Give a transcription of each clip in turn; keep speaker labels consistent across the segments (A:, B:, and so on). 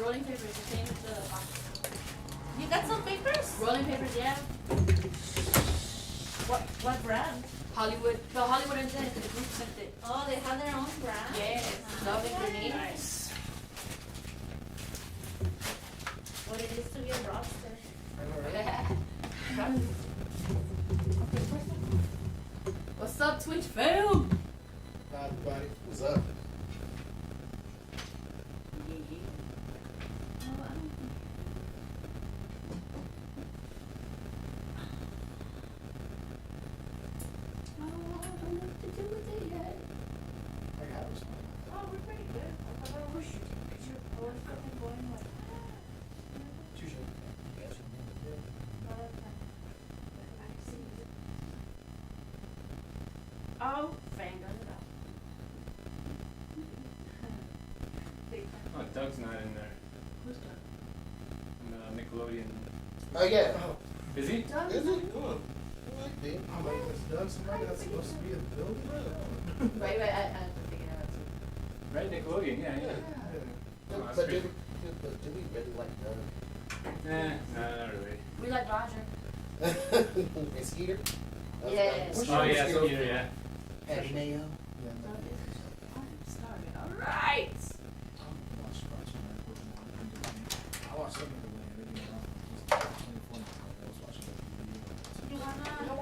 A: rolling papers. It came with the box.
B: You got some papers?
A: Rolling papers, yeah.
B: What brand?
A: Hollywood. The Hollywood Interns, the group sent it.
B: Oh, they have their own brand?
A: Yes. Love and grenade.
C: Nice.
B: What it is to be a roster.
A: What's up, Twitch fam?
D: Hi, everybody. What's up? I got it.
B: Oh, we're pretty good. I thought I was fucking going like
D: You should.
A: Oh, fang does it out.
C: Oh, Doug's not in there.
A: Who's that?
C: Nickelodeon.
D: Oh, yeah.
C: Is he?
D: Is it? Oh, I like that. I'm like, is Doug somebody that's supposed to be in the building?
A: Right, I'm thinking about it.
C: Right, Nickelodeon, yeah. Oh, that's
D: But
C: pretty
D: did we really like Doug?
C: no, not really.
A: We like Roger.
D: And Skeeter?
A: Yes.
D: What's
C: Oh,
D: your
C: yeah,
D: Skeeter?
C: Skeeter, yeah.
D: Patty Mayo?
A: I'm sorry. Alright.
D: I watched some of the way.
B: You wanna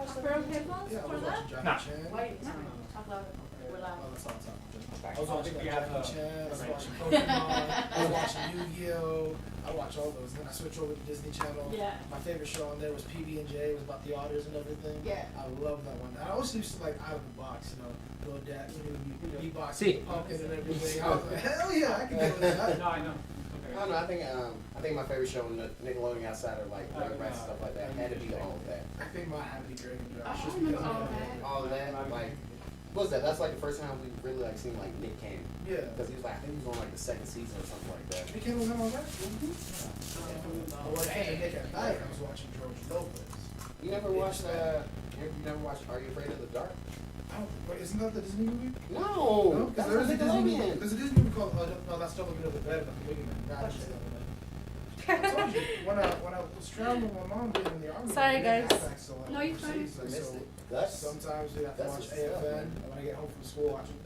B: a pair of headphones
D: Yeah, I
B: for
D: was
B: that?
D: watching Jackie
C: Nah.
D: Chan.
A: Wait, sorry. Talk louder. We're loud.
D: Oh, that's all I'm talking about. I
C: Oh,
D: was watching
C: we have,
D: Jackie Chan, I was watching Pokemon, I was watching Yu-Gi-Oh! I watched all those. Then I switched over to Disney Channel.
A: Yeah.
D: My favorite show on there was PB&J. It was about the otters and everything.
A: Yeah.
D: I love that one. I always used to like out of the box, go dad, B-box,
C: See.
D: pumpkin and everything. I was like, hell yeah, I can get with that.
C: No, I know.
E: I don't know. I think my favorite show on Nickelodeon outside of like Rugrats and stuff like that had to be all of that.
D: I think mine had to be Greg and Josh.
A: I
D: just
A: remember
D: because
A: all
D: of
A: that.
E: All of that, like, what was that? That's like the first time we really like seen like Nick Cannon.
D: Yeah.
E: Because he was like, I think he was on like the second season or something like that.
D: Nick Cannon was on that? But when I came to Nick at night, I was watching George Lopez.
E: You never watched you never watched Are You Afraid of the Dark?
D: Oh, wait, isn't that the Disney movie?
E: No,
D: because
E: that's
D: there's a Disney movie.
E: Nickelodeon.
D: There's a Disney movie called no, that's Double Good of the Bed, but the Boogeyman. Nah, I just said that. I told you when I was traveling with my mom being in the army.
B: Sorry,
D: we didn't
B: guys.
D: have access to, like,
A: No, you're fine.
D: overseas,
E: I
D: like,
E: missed
D: so
E: it. That's
D: sometimes we have to
E: that's
D: watch
E: what's up,
D: AFN,
E: man.
D: and when I get home from school, watching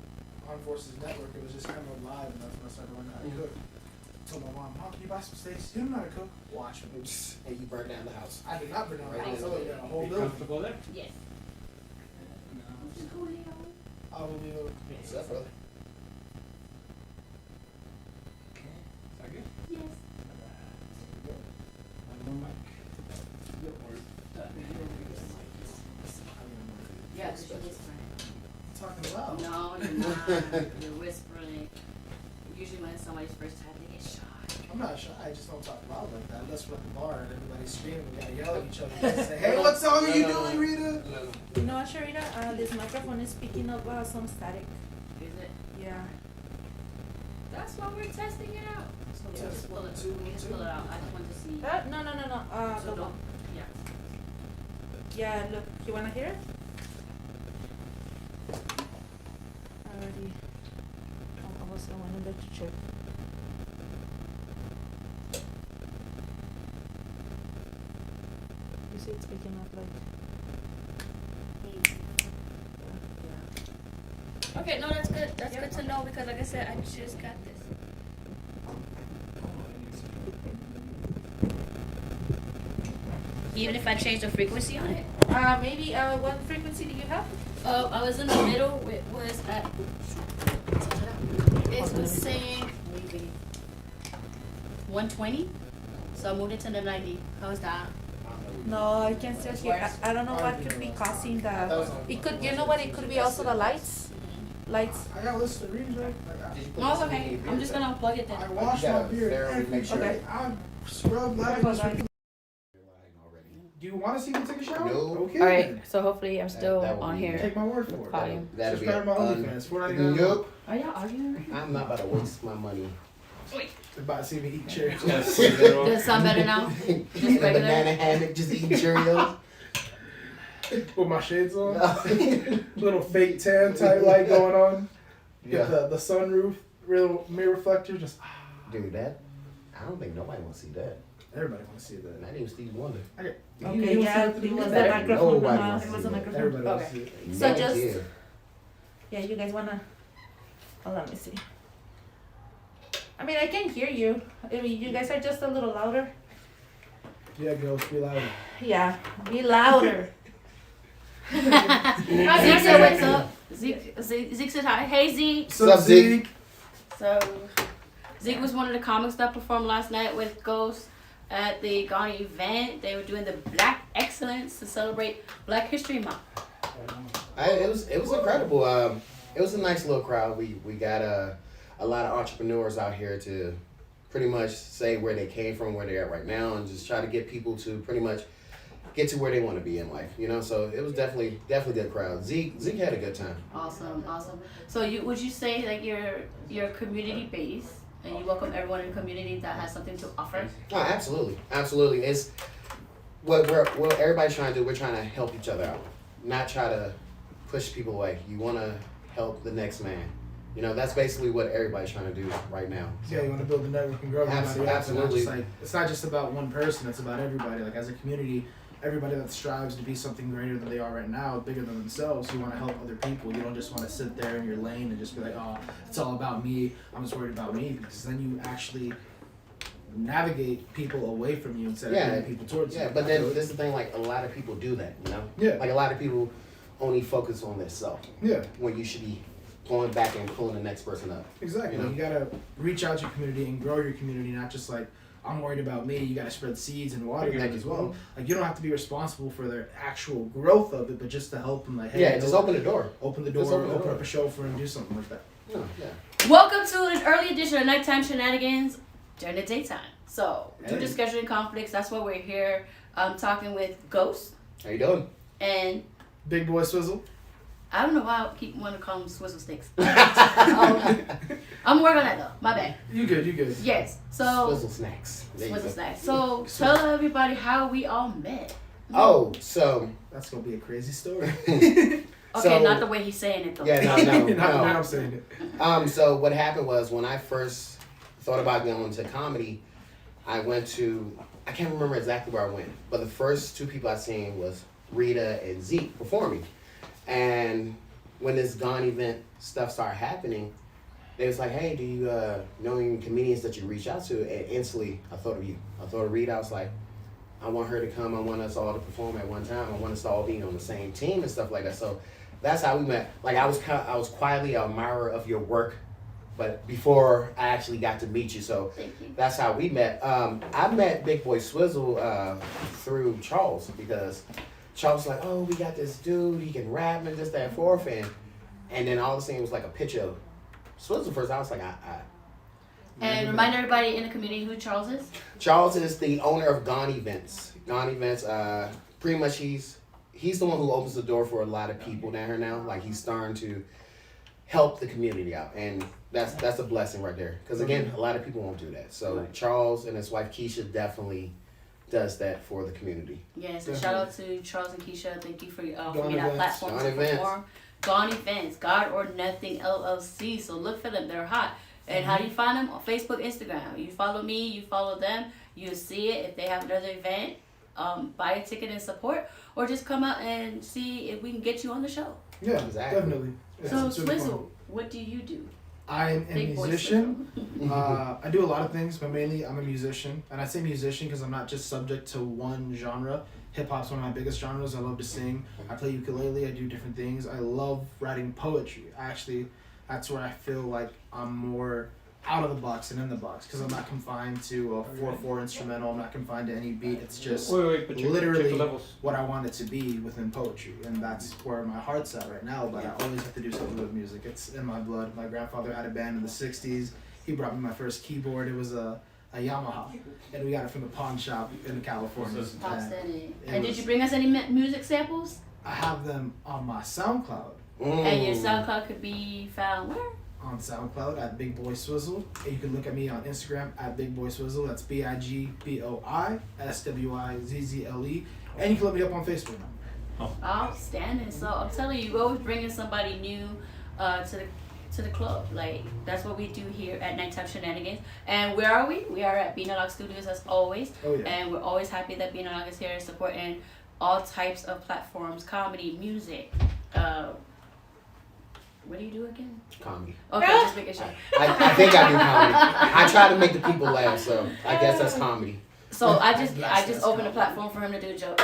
D: Armed Forces Network, it was just kind of live, and that's when I started learning how to cook. I told my mom, Mom, can you buy some steaks? You don't know how to cook? Watch me.
E: and you burned down the house.
D: I did not bring out
E: Right.
D: my food, yeah, a whole
C: You
D: building.
C: comfortable there?
A: Yes.
D: I will be able
E: What's up, brother?
C: Is that good?
A: Yes.
C: No mic.
A: Yeah, because you're whispering.
D: talking loud.
A: No, you're not. You're whispering. Usually when somebody's first time, they get shy.
D: I'm not shy, I just don't talk loud like that. Unless we're at the bar and everybody's screaming, we gotta yell at each other and say, hey, what song are you doing, Rita?
E: No.
B: You know what, Sharita? This microphone is picking up some static.
A: Is it?
B: Yeah.
A: That's why we're testing it out. So we
D: Test
A: just pull it.
D: 1, 2,
A: We just pull it out. I just want to see.
B: No.
A: So
B: The
A: don't.
B: one.
A: Yeah.
B: Yeah, look. You wanna hear it? Already. I was the one in there to check. You see it's picking up like.
A: Okay, no, that's good. That's good to know because, like I said, I just got this. Even if I change the frequency on it.
B: Maybe what frequency do you have?
A: I was in the middle. It was at. It was saying 120, so I moved it to the 90. How's that?
B: No, I can still hear. I don't know what could be causing the. It could. You know what? It could be also the lights. Lights.
D: I got a list of readings, right?
A: No, it's okay. I'm just gonna unplug it
D: I
A: then.
D: wash
E: You
D: my
E: gotta
D: beard
E: thoroughly
D: every
E: make sure.
D: day. I scrub
B: Sorry about
D: lavender.
B: that.
D: Do you want to see me take a shower?
E: No.
D: Okay.
A: All right, so hopefully I'm still
E: That would
A: on
E: be-
A: here.
D: Take my word for it.
A: Volume.
E: That'd be
D: Subscribe to my OnlyFans. $4.99.
E: Nope.
A: Are y'all arguing?
E: I'm not about to waste my money.
A: Wait.
D: They're about to see me eat cherries.
C: Yes.
A: Does it sound better now?
E: In a
A: regular?
E: banana hammock, just eating Cheerios.
D: With my shades on. Little fake tan type light going on. Get
E: Yeah.
D: the sunroof, real mirror reflector, just
E: Dude, that I don't think nobody wants to see that.
D: Everybody wants to see that.
E: Not even Steve Wonder.
B: Okay, yeah, it was the microphone.
E: Nobody wants
B: It
E: to
B: was
E: see
B: a
E: that.
B: microphone.
D: Everybody wants
B: Okay.
D: to see it.
B: So
E: No
B: just-
E: idea.
B: Yeah, you guys wanna? Oh, let me see. I mean, I can hear you. I mean, you guys are just a little louder.
D: Yeah, girls, be louder.
B: Yeah, be louder.
A: Zeke said what's up. Zeke said hi. Hey Zeke.
E: What's up, Zeke?
A: So Zeke was one of the comics that performed last night with Ghost at the Ghana event. They were doing the Black Excellence to celebrate Black History Month.
E: It was incredible. It was a nice little crowd. We got a lot of entrepreneurs out here to pretty much say where they came from, where they're at right now, and just try to get people to pretty much get to where they want to be in life. You know, so it was definitely a good crowd. Zeke had a good time.
A: Awesome. So would you say like you're community based and you welcome everyone in the community that has something to offer?
E: Oh, absolutely. It's what everybody's trying to do. We're trying to help each other out, not try to push people away. You want to help the next man. You know, that's basically what everybody's trying to do right now.
D: Yeah, you want to build the network and grow everybody.
E: Absolutely.
D: It's not just about one person. It's about everybody. Like as a community, everybody that strives to be something greater than they are right now, bigger than themselves. You want to help other people. You don't just want to sit there in your lane and just be like, oh, it's all about me. I'm just worried about me. Because then you actually navigate people away from you instead of bringing people towards you.
E: Yeah, but then this is the thing. Like a lot of people do that. You know.
D: Yeah.
E: Like a lot of people only focus on themselves.
D: Yeah.
E: When you should be going back and pulling the next person up.
D: Exactly.
E: You know?
D: You gotta reach out to your community and grow your community, not just like I'm worried about me. You gotta spread seeds and water them as well. Like you don't have to be responsible for their actual growth of it, but just to help them. Like, hey,
E: just open the door.
D: Open the door. Open up a show for them. Do something like that.
E: Yeah.
A: Welcome to an early edition of Nighttime Shenanigans during the daytime. So due to scheduling conflicts, that's why we're here talking with Ghost
E: How you doing?
A: and
D: Big Boy Swizzle.
A: I don't know why I keep wanting to call them Swizzle Sticks. I'm working on that though. My bad.
D: You good?
A: Yes. So
E: Swizzle snacks. There you
A: Swizzle
E: go.
A: Snacks. So tell everybody how we all met.
E: Oh, so
D: That's gonna be a crazy story.
A: Okay,
E: so-
A: not the way he's saying it though.
E: yeah,
D: Not the way
E: no.
D: I'm saying it.
E: So what happened was when I first thought about going into comedy, I went to, I can't remember exactly where I went, but the first two people I seen was Rita and Zeke performing. And when this Gone event stuff started happening, they was like, hey, do you know any comedians that you reach out to? And instantly, I thought of you. I thought of Rita. I was like, I want her to come. I want us all to perform at one time. I want us to all be on the same team and stuff like that. So that's how we met. Like I was quietly an admirer of your work, but before I actually got to meet you. So
A: Thank you.
E: that's how we met. I met Big Boy Swizzle through Charles because Charles was like, oh, we got this dude, he can rap and this, that, and fourth. And then all of a sudden it was like a picture of Swizzle first. I was like,
A: And remind everybody in the community who Charles is.
E: Charles is the owner of Gone Events. Gone Events, pretty much he's the one who opens the door for a lot of people down here now. Like he's starting to help the community out. And that's a blessing right there. Because again, a lot of people won't do that. So Charles and his wife Keisha definitely does that for the community.
A: Yes, and shout out to Charles and Keisha. Thank you for being that
D: Events.
A: platform
E: Gone
A: to
E: Events.
A: perform. Gone Events, God or Nothing LLC. So look for them; they're hot. And how do you find them? On Facebook, Instagram. You follow me, you follow them. You'll see it if they have another event. Buy a ticket and support, or just come out and see if we can get you on the show.
D: Yeah,
E: Exactly.
D: definitely.
A: So
D: It's really fun.
A: Swizzle, what do you do?
D: I'm a
A: Big boy
D: musician. I do a lot of things, but mainly I'm a musician. And I say musician because I'm not just subject to one genre. Hip hop's one of my biggest genres. I love to sing. I play ukulele. I do different things. I love writing poetry. Actually, that's where I feel like I'm more out of the box and in the box because I'm not confined to a 4/4 instrumental. I'm not confined to any beat. It's just
C: Wait, but check
D: literally
C: the levels.
D: what I want it to be within poetry, and that's where my heart's at right now. But I always have to do something with music. It's in my blood. My grandfather had a band in the '60s. He brought me my first keyboard. It was a Yamaha, and we got it from the pawn shop in California.
A: Outstanding.
D: It
A: And did
D: was-
A: you bring us any music samples?
D: I have them on my SoundCloud.
A: And your SoundCloud could be found where?
D: On SoundCloud at Big Boy Swizzle. And you can look at me on Instagram at Big Boy Swizzle. That's BIGBOISWIZZLE. And you can look me up on Facebook now.
A: Outstanding. So I'm telling you, you're always bringing somebody new to the club. Like, that's what we do here at Nighttime Shenanigans. And where are we? We are at Binalog Studios as always.
D: Oh yeah.
A: And we're always happy that Binalog is here supporting all types of platforms, comedy, music. What do you do again?
E: Comedy.
A: Okay, just making sure.
E: I think I do comedy. I try to make the people laugh, so I guess that's comedy.
A: So I
D: Yes,
A: just
D: that's
A: opened a
D: comedy.
A: platform for him to do a joke.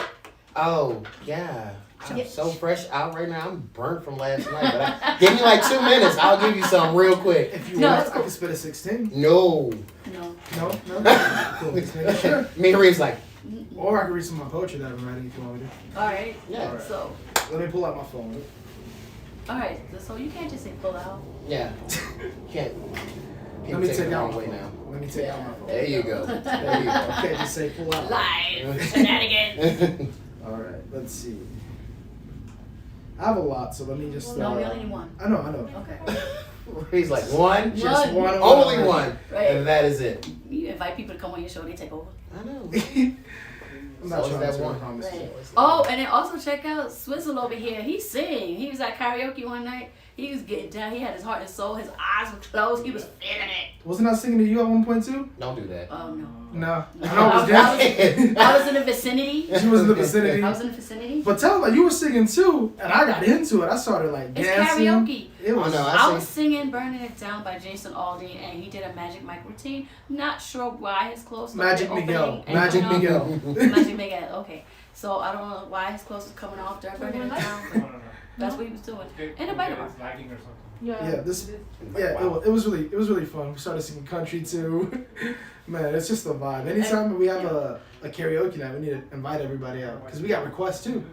E: Oh, yeah. I'm
A: Yeah.
E: so fresh out right now. I'm burnt from last night. But give me like 2 minutes. I'll give you something real quick.
D: If you
A: No,
D: want,
A: it's
D: I
A: cool.
D: can spit a 16.
E: No.
A: No.
D: No, no. Cool. Just making sure.
E: Me and Reeve's like,
D: Or I can read some of my poetry that I've been writing if you want me
A: All right.
E: yeah.
D: Alright.
A: So,
D: to. Let me pull out my phone.
A: all right. So you can't just say pull out.
E: Yeah. Can't.
D: Let
E: People
D: me
E: take
D: take
E: the
D: out
E: wrong
D: my
E: way
D: phone.
E: now.
D: Let me take out my phone.
E: There you go. There you go.
D: Okay, just say pull out.
A: Live Shenanigans.
D: All right, let's see. I have a lot, so let me just.
A: No, we only need one.
D: I know.
A: Okay.
E: He's like, one?
D: Just one.
E: Only one.
A: Right.
E: And that is it.
A: You invite people to come on your show, they take over.
E: I know.
D: I'm not
E: So
D: trying
E: is
D: to
E: that one.
D: promise.
A: Right. Oh, and then also check out Swizzle over here. He sing. He was at karaoke one night. He was getting down. He had his heart and soul. His eyes were closed. He was feeling it.
D: Wasn't I singing to you at one point too?
E: Don't do that.
A: Oh no.
D: No.
A: No,
D: I know it was dancing.
A: I was in the vicinity.
D: She was in the vicinity.
A: I was in the vicinity.
D: But tell her you were singing too, and I got into it. I started like
A: It's
D: dancing.
A: karaoke.
D: It was.
E: Oh, no,
A: I was singing "Burning It Down" by Jason Aldean, and he did a magic mic routine. Not sure why his clothes
D: Magic
A: started
D: Miguel.
A: opening and
D: Magic
A: coming off.
D: Miguel.
A: Magic Miguel. Okay, so I don't know why his clothes was coming off during "Burning It Down.
C: No.
A: That's what he was doing.
C: It-
A: And a bite
C: it's lagging or something.
D: Yeah, it was really fun. We started singing country too. Man, it's just a vibe. Anytime we have a karaoke night, we need to invite everybody out because we got requests too.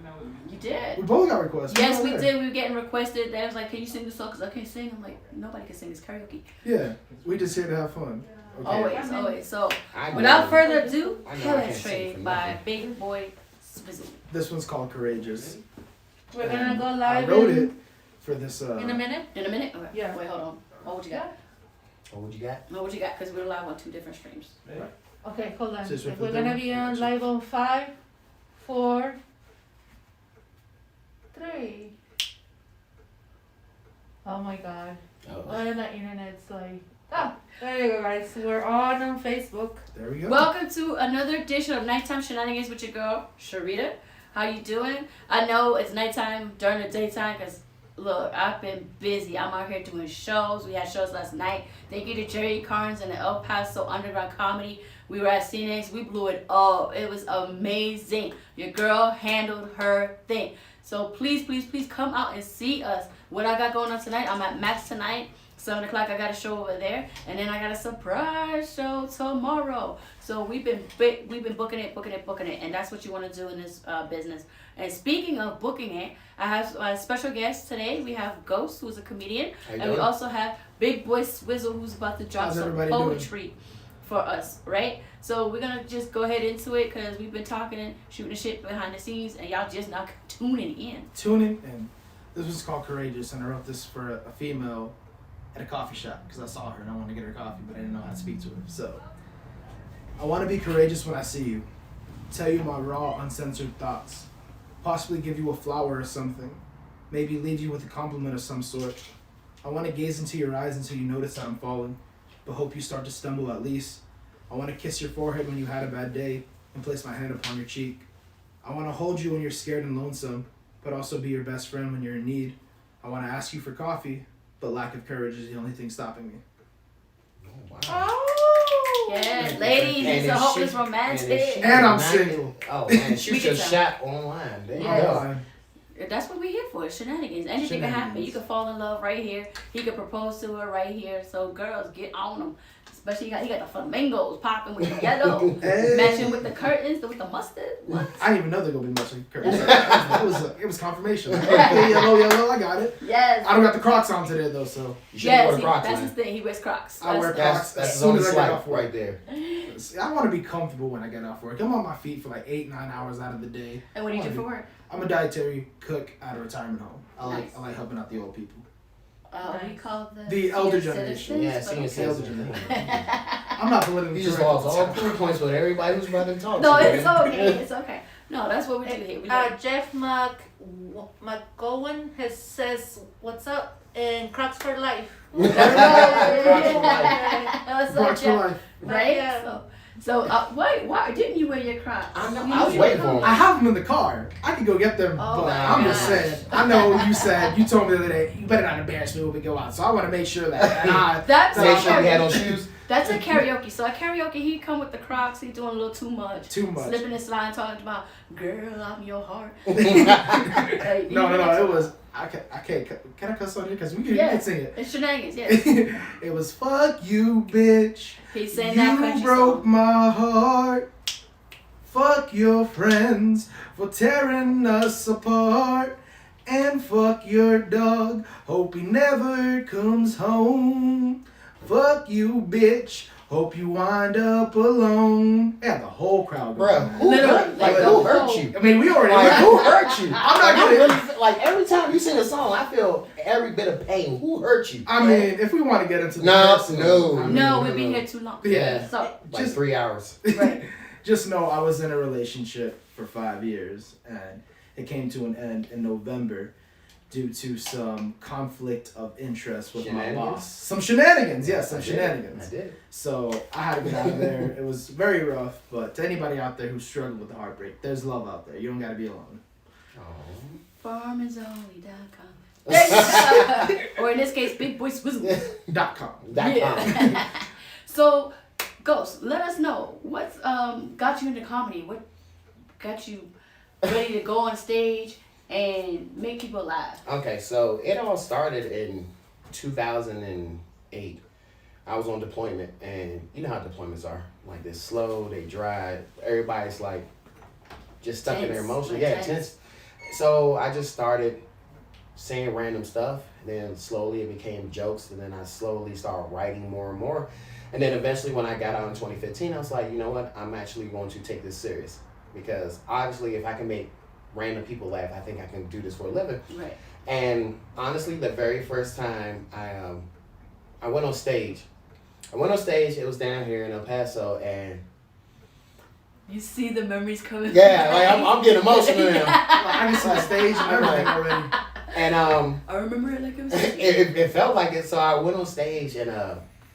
A: You did.
D: We both got requests.
A: Yes,
D: were
A: we
D: there.
A: did. We were getting requested. They was like, "Can you sing the song?" Because I can't sing. I'm like, nobody can sing. It's karaoke.
D: Yeah, we just here to have fun. Okay.
A: Always. So,
E: I know.
A: without further ado,
E: I know I can't sing
A: Penetrate
E: for
A: by
E: nothing.
A: Big Boy Swizzle.
D: This one's called Courageous.
B: We're gonna go
D: I
B: live
D: wrote it for this.
B: in a minute.
A: In a minute? Okay.
B: Yeah.
A: Wait, hold on. What you got?
E: What you got?
A: What you got? Because we're live on 2 different streams.
B: Okay, hold on.
D: Just wait for
B: We're
D: the
B: gonna
D: demo.
B: be on live on 5, 4, 3. Oh my god.
E: Oh.
B: Oh, the internet's like. Ah, there you go, guys. We're on Facebook.
D: There we go.
A: Welcome to another edition of Nighttime Shenanigans with your girl, Sharita. How you doing? I know it's nighttime during the daytime because, look, I've been busy. I'm out here doing shows. We had shows last night. Thank you to Jerry Carnes and the El Paso Underground Comedy. We were at Shenanigans. We blew it up. It was amazing. Your girl handled her thing. So please, please, please come out and see us. What I got going on tonight, I'm at Max tonight. 7 o'clock, I got a show over there, and then I got a surprise show tomorrow. So we've been booking it, and that's what you want to do in this business. And speaking of booking it, I have a special guest today. We have Ghost, who's a comedian,
E: How you
A: and we
E: doing?
A: also have Big Boy Swizzle, who's about to drop
D: How's
A: some
D: everybody doing?
A: poetry for us, right? So we're gonna just go ahead into it because we've been talking and shooting the shit behind the scenes, and y'all just not tuning in.
D: Tuning in. This was called Courageous, and I wrote this for a female at a coffee shop because I saw her and I wanted to get her coffee, but I didn't know how to speak to her. So, I want to be courageous when I see you. Tell you my raw, uncensored thoughts. Possibly give you a flower or something. Maybe leave you with a compliment of some sort. I want to gaze into your eyes until you notice that I'm falling, but hope you start to stumble at least. I want to kiss your forehead when you had a bad day and place my hand upon your cheek. I want to hold you when you're scared and lonesome, but also be your best friend when you're in need. I want to ask you for coffee, but lack of courage is the only thing stopping me.
E: Oh, wow.
B: Oh!
A: Yes, ladies,
E: And
A: it's a
E: if
A: hopeless
E: she-
A: romantic.
D: And I'm
E: not-
D: single.
E: Oh man, shoot
A: We
E: your
A: can tell.
E: shot online. There you
A: Yes.
E: go.
A: That's what we're here for, shenanigans. Anything can happen. You can fall in love right here. He could propose to her right here. So girls, get on them. Especially he got the flamingos popping with the yellow,
D: Hey.
A: matching with the curtains, with the mustard. What?
D: I didn't even know they're gonna be matching curtains. It was confirmation. Like, okay, yellow, I got it.
A: Yes.
D: I don't got the Crocs on today though, so
E: You should
A: Yes,
E: wear Crocs,
A: that's
E: man.
A: his thing. He wears Crocs.
D: I wear
A: That's-
D: Crocs.
E: That's
D: as
E: his
D: soon
E: only
D: as I get
E: swipe
D: off work.
E: right there.
D: I want to be comfortable when I get off work. I'm on my feet for like 8-9 hours out of the day.
A: And what do you do for work?
D: I'm a dietary cook at a retirement home.
A: Nice.
D: I like helping out the old people.
A: We call the
D: The elder
A: senior
D: generation.
A: citizens,
E: Yeah,
A: but
E: senior
A: okay.
E: citizen.
D: I'm not politically
E: He just
D: correct.
E: lost all 3 points with everybody who's about to talk.
A: No,
E: to
A: it's
E: man.
A: okay. It's okay. No, that's what we do here. We
B: Jeff McGowan says, "What's up, and Crocs for life.
A: That was
D: Crocs
A: such
D: for
A: a
D: life.
A: right.
B: Yeah.
A: why didn't you wear your Crocs?
E: I know,
A: You
E: I was
A: knew
E: waiting
A: you
E: for
A: were
E: him.
D: I have them in the car. I could go get them,
A: Oh
D: but
A: my
D: I'm just
A: gosh.
D: saying. I know you told me the other day, you better not embarrass me when we go out. So I want to make sure that
A: That's
E: Make sure
A: a
E: he had
A: karaoke.
E: on shoes.
A: That's a karaoke. So at karaoke, he come with the Crocs. He doing a little too much.
D: Too much.
A: Slipping and sliding, talking about, girl, I'm your heart.
D: No, it was. Can I cuss on you? Because you can sing it.
A: It's Shenanigans, yes.
D: It was fuck you, bitch.
A: He sang that
D: You
A: country
D: broke
A: song.
D: my heart. Fuck your friends for tearing us apart. And fuck your dog. Hope he never comes home. Fuck you, bitch. Hope you wind up alone. Yeah, the whole crowd.
E: Bruh, who
A: Literally,
E: hurt,
A: like,
E: who hurt you?
D: I mean, we already.
E: Like, who hurt you?
D: I'm not
E: I
D: gonna.
E: really, like, every time you sing a song, I feel every bit of pain. Who hurt you?
D: I mean, if we want to get into the
E: No,
D: personal,
E: no.
D: I mean,
A: No, we've been here too long.
D: Yeah.
A: So,
E: Like
D: Just-
E: 3 hours.
A: right.
D: Just know I was in a relationship for 5 years, and it came to an end in November due to some conflict of interest with my
E: Shenanigans?
D: boss. Some shenanigans, yes, some
E: I did.
D: shenanigans.
E: I did.
D: So I had to get out of there. It was very rough, but to anybody out there who struggled with the heartbreak, there's love out there. You don't gotta be alone.
A: Farmersonly.com. Or in this case, Big Boy Swizzle.
D: .com.
A: Yeah. So, Ghost, let us know what's got you into comedy. What got you ready to go on stage and make people laugh?
E: Okay, so it all started in 2008. I was on deployment, and you know how deployments are. Like, they're slow, they dry. Everybody's like just stuck in their
A: Tense,
E: emotion.
A: like
E: Yeah,
A: tense.
E: tense. So I just started saying random stuff. Then slowly it became jokes, and then I slowly started writing more and more. And then eventually when I got out in 2015, I was like, you know what? I'm actually going to take this serious. Because obviously if I can make random people laugh, I think I can do this for a living.
A: Right.
E: And honestly, the very first time I went on stage, it was down here in El Paso, and
A: You see the memories coming.
E: yeah, like I'm getting emotional now.
D: I can see the stage and everything already.
E: And
A: I remember it like it was.
E: it felt like it. So I went on stage, and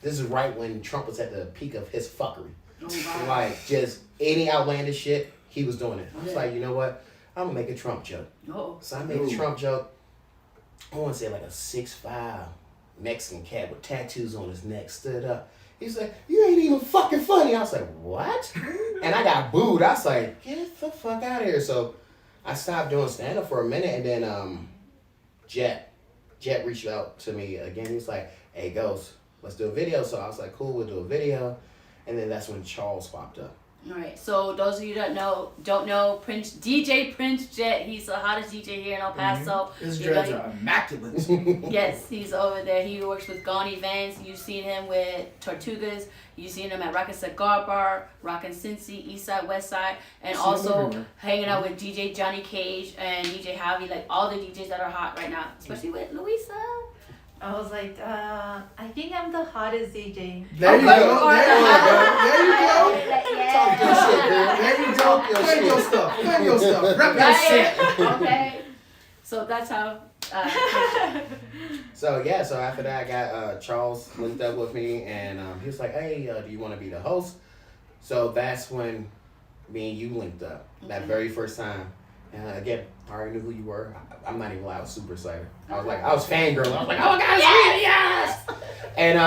E: this is right when Trump was at the peak of his fuckery.
A: Oh, wow.
E: Like, just any outlandish shit, he was doing it. I was
A: Yeah.
E: like, you know what? I'm gonna make a Trump joke.
A: Oh.
E: So I made a Trump joke. I want to say like a 6'5" Mexican cat with tattoos on his neck stood up. He's like, you ain't even fucking funny. I was like, what? And I got booed. I was like, get the fuck out of here. So I stopped doing stand-up for a minute, and then Jet reached out to me again. He was like, hey, Ghost, let's do a video. So I was like, cool, we'll do a video. And then that's when Charles popped up.
A: All right. So those of you that don't know DJ Prince Jet. He's the hottest DJ here in El Paso.
D: His
A: You know,
D: dreads
A: he-
D: are immaculate.
A: Yes, he's over there. He works with Gone Events. You've seen him with Tortugas. You've seen him at Rockin' Cigar Bar, Rockin' Cincy, East Side, West Side, and
D: Seen him
A: also
D: everywhere.
A: hanging out with DJ Johnny Cage and DJ Javi, like all the DJs that are hot right now, especially with Luisa.
B: I was like, I think I'm the hottest DJ.
D: There you
A: Okay,
D: go.
A: you are.
D: There you go.
E: Talk your shit, girl.
D: There you go.
E: Talk your
D: Claim your
E: shit.
D: stuff. Claim your stuff. Rep your shit.
A: Right? Okay. So that's how.
E: So yeah, so after that I got Charles linked up with me, and he was like, hey, do you want to be the host? So that's when me and you linked up, that very first time. And again, I already knew who you were. I'm not even lying, I was super excited. I was fangirl. I was like, oh my god, yes! And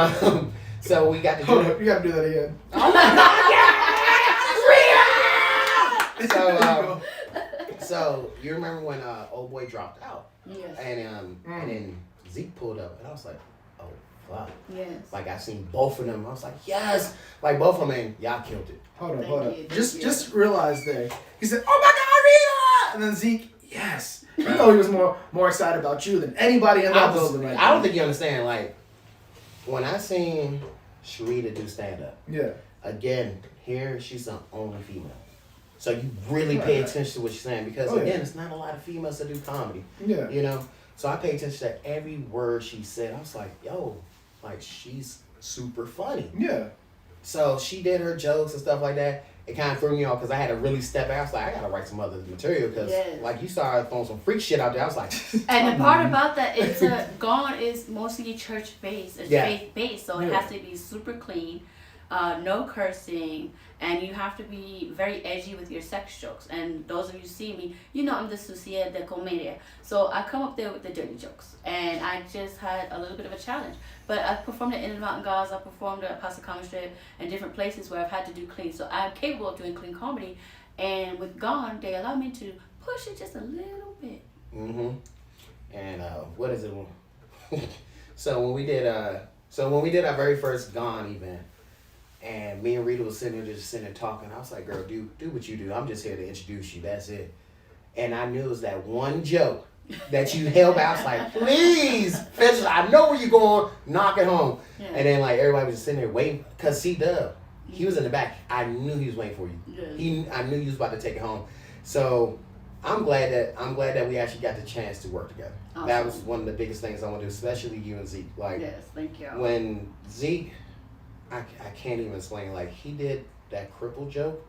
E: so we got to do
D: Hold up. You gotta do that again.
E: oh my god, yes! So so you remember when old boy dropped out,
A: Yes.
E: and then Zeke pulled up, and I was like, oh fuck.
A: Yes.
E: Like, I seen both of them. I was like, yes. Like, both of them, and y'all killed it.
D: Hold up.
A: Thank
D: Hold
A: you,
D: up.
A: thank
D: Just
A: you.
D: just realize there. He said, "Oh my God, Avila!" And then Zeke, yes. You know he was more excited about you than anybody in that building right
E: I don't
D: now.
E: think you understand. Like, when I seen Sharita do stand-up,
D: Yeah.
E: again, here, she's the only female. So you really pay attention to what she's saying, because,
D: Oh, yeah.
E: again, it's not a lot of females that do comedy.
D: Yeah.
E: You know? So I pay attention to every word she said. I was like, yo, like, she's super funny.
D: Yeah.
E: So she did her jokes and stuff like that. it kind of threw me off because I had to really step out. I was like, I gotta write some other material because
A: Yes.
E: like you started throwing some freak shit out there. I was like,
A: And the part about that, it's Gone is mostly church based, it's
E: Yeah.
A: faith based, so it
D: Yeah.
A: has to be super clean, no cursing, and you have to be very edgy with your sex jokes. And those of you who see me, you know I'm the Sucia de Comedia, so I come up there with the dirty jokes, and I just had a little bit of a challenge. But I've performed at In and Mountain Gods, I've performed at Casa Comic Strip, and different places where I've had to do clean, so I'm capable of doing clean comedy. And with Gone, they allow me to push it just a little bit.
E: mm-hmm. And what is it? So when we did our very first Gone event, and me and Rita was sitting there talking, I was like, girl, do what you do. I'm just here to introduce you. That's it. And I knew it was that one joke that you held back. I was like, please, finish. I know where you're going. Knock it home.
A: Yeah.
E: And then like everybody was just sitting there waiting, cause C-Dub, he was in the back. I knew he was waiting for you.
A: Yeah.
E: I knew you was about to take it home. So I'm glad that we actually got the chance to work together.
A: Awesome.
E: That was one of the biggest things I want to do, especially you and Zeke. Like
A: Yes, thank you.
E: when Zeke, I can't even explain. Like he did that cripple joke,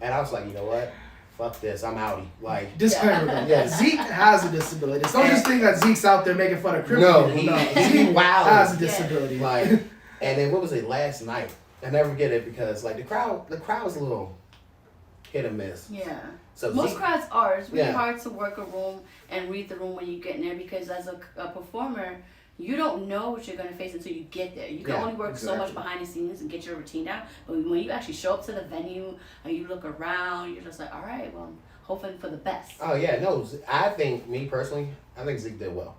E: and I was like, you know what? Fuck this. I'm outie. Like
D: Disclaimer though.
E: Yeah.
D: Zeke has a disability. It's not just think that Zeke's out there making fun of crippled
E: no,
D: people.
E: he
D: Zeke
E: wow.
D: has a disability.
E: Like, and then what was it last night? I never forget it because like the crowd was a little hit or miss.
A: Yeah.
E: So
A: Most
E: Zeke,
A: crowds are. It's really
E: Yeah.
A: hard to work a room and read the room when you get in there because as a performer, you don't know what you're going to face until you get there. You can
E: Yeah,
A: only work so much
D: exactly.
A: behind the scenes and get your routine down. But when you actually show up to the venue and you look around, you're just like, all right, well, I'm hoping for the best.
E: oh yeah, no. I think me personally, I think Zeke did well,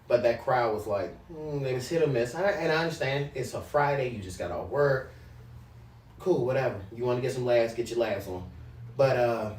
E: but that crowd was like, they was hit or miss. And I understand it's a Friday. You just got off work. Cool, whatever. You want to get some laughs, get your laughs on. But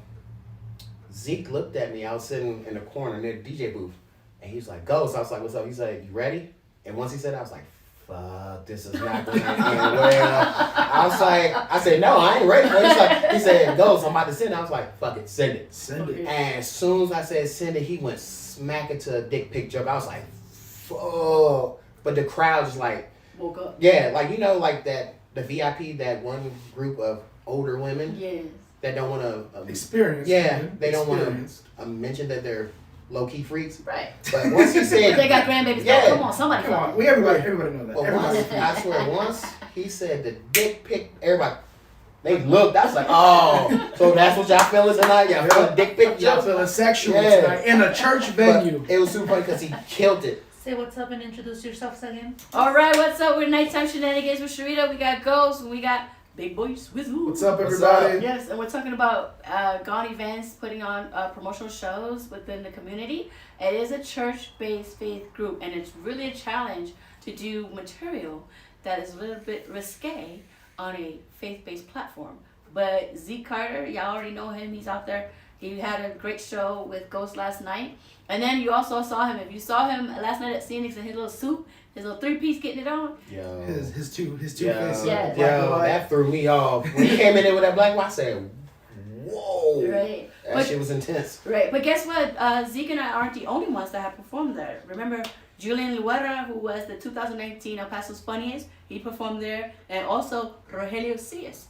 E: Zeke looked at me. I was sitting in the corner near the DJ booth, and he was like, "Go." So I was like, "What's up?" He said, "You ready?" And once he said that, I was like, "Fuck, this is not going to end well." I said, "No, I ain't ready for it." He said, "Go." So I'm about to send it. I was like, "Fuck it, send it."
D: Send it.
E: And as soon as I said send it, he went smack into a dick pic joke. I was like, "Fuck!" But the crowd just like,
A: Woke up.
E: yeah, like you know, like that the VIP, that one group of older women
A: Yes.
E: that don't want to
D: Experience.
E: Yeah,
D: man.
E: they don't wanna-
D: Experience.
E: mention that they're low key freaks.
A: Right.
E: But once he said,
A: They got grandbabies.
E: Yeah.
A: Come on, somebody.
D: Come on,
A: fuck.
D: everybody know that.
E: but
D: Everybody.
E: once, I swear, once he said the dick pic, everybody, they looked. I was like, oh, so that's what y'all feeling tonight? Y'all feeling dick pic
D: Y'all
E: jokes?
D: feeling sexual
E: Yeah.
D: tonight in a church venue.
E: But it was super funny because he killed it.
B: Say what's up and introduce yourselves again.
A: All right, what's up? We're Nighttime Shenanigans with Sharita. We got Ghost and we got Big Boy Swizzle.
D: What's up,
E: What's
D: everybody?
A: Yes, and we're talking about Gone events, putting on promotional shows within the community. It is a church-based faith group, and it's really a challenge to do material that is a little bit risque on a faith-based platform. But Zeke Carter, y'all already know him. He's out there. He had a great show with Ghost last night. And then you also saw him. If you saw him last night at Phoenix in his little suit, his little three-piece getting it on.
E: Yo,
D: His two faces.
A: Yeah.
D: black and white.
E: that threw me off. When he came in there with that black and white, I said, whoa.
A: Right.
E: That
A: But-
E: shit was intense.
A: Right, but guess what? Zeke and I aren't the only ones that have performed there. Remember Julian Luera, who was the 2019 El Paso's Funniest, he performed there, and also Rogelio Cias.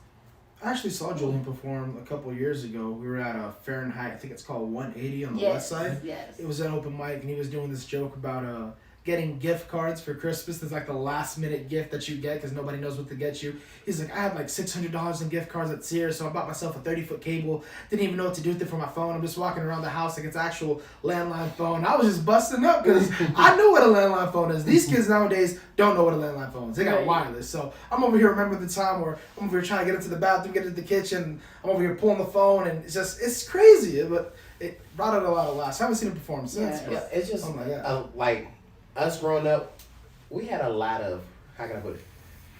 D: I actually saw Julian perform a couple of years ago. We were at a Fahrenheit, I think it's called 180 on the west side.
A: Yes.
D: It was an open mic, and he was doing this joke about getting gift cards for Christmas. It's like the last minute gift that you get because nobody knows what to get you. He's like, I had like $600 in gift cards at Sears, so I bought myself a 30-foot cable. Didn't even know what to do with it for my phone. I'm just walking around the house like it's actual landline phone. I was just busting up because I knew what a landline phone is. These kids nowadays don't know what a landline phone is. They got
A: Right.
D: wireless. So I'm over here remembering the time where I'm over here trying to get into the bathroom, get into the kitchen. I'm over here pulling the phone, and it's crazy. But it brought out a lot of laughs. I haven't seen him perform since.
A: Yeah.
E: Yeah,
D: but
E: it's just
D: oh my God.
E: like us growing up, we had a lot of, how can I put it,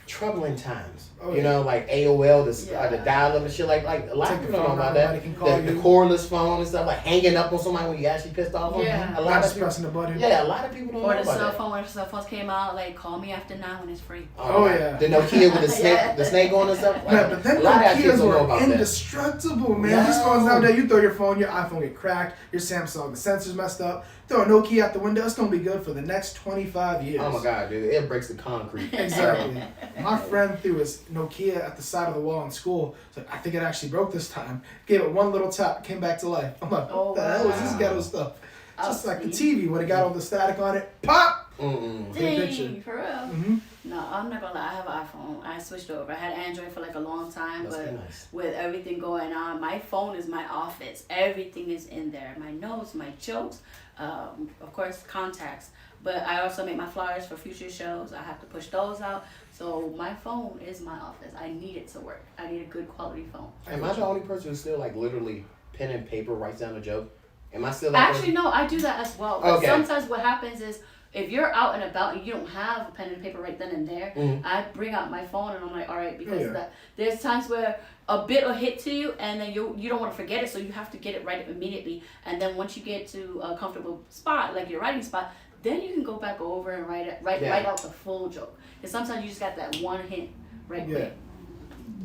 E: troubling times.
D: Oh,
E: you
D: yeah.
E: know, like AOL, the
A: Yeah.
E: dial-up and shit. Like a lot
D: Take
E: of
D: the
E: people don't
D: phone
E: know
D: out,
E: about that.
D: nobody can call
E: The
D: you.
E: cordless phone and stuff, like hanging up on somebody when you actually pissed off on
A: Yeah.
E: them. A
D: Not
E: lot of
D: just
E: people,
D: pressing the button.
E: yeah, a lot of people don't
A: Or
E: know
A: the
E: about
A: cell
E: that.
A: phone, when the cell phones came out, like, call me after 9 when it's free.
D: Oh, yeah.
E: The Nokia with the snake,
A: Yeah.
E: the snake on and stuff. Like,
D: Man, but then
E: a lot of our kids
D: Nokias
E: don't know
D: were
E: about that.
D: indestructible, man.
E: Yeah.
D: These phones nowadays, you throw your phone, your iPhone get cracked, your Samsung, the sensor's messed up. throw a Nokia out the window. It's gonna be good for the next 25 years.
E: Oh my God, dude! It breaks the concrete.
D: Exactly. My friend threw his Nokia at the side of the wall in school. He's like, I think it actually broke this time. Gave it one little tap, came back to life. I'm like, what the hell is this ghetto stuff? Just like the TV when it got all the static on it. Pop!
E: Mm-mm.
A: Dang, for real.
D: Mm-hmm.
A: No, I'm not gonna lie. I have an iPhone. I switched over. I had Android for like a long time,
E: Must
A: but
E: be nice.
A: with everything going on, my phone is my office. Everything is in there. My notes, my jokes, of course, contacts. But I also make my flyers for future shows. I have to push those out. So my phone is my office. I need it to work. I need a good quality phone.
E: Am I the only person who still like literally pen and paper writes down a joke? Am I still that
A: Actually,
E: person?
A: no, I do that as well. But
E: Okay.
A: sometimes what happens is if you're out and about and you don't have a pen and paper right then and there, I bring out my phone and I'm like, all right, because there's times where a bit will hit to you and then you don't want to forget it, so you have to get it right immediately. And then once you get to a comfortable spot, like your writing spot, then you can go back over and write out the full joke. Because sometimes you just got that one hint right quick.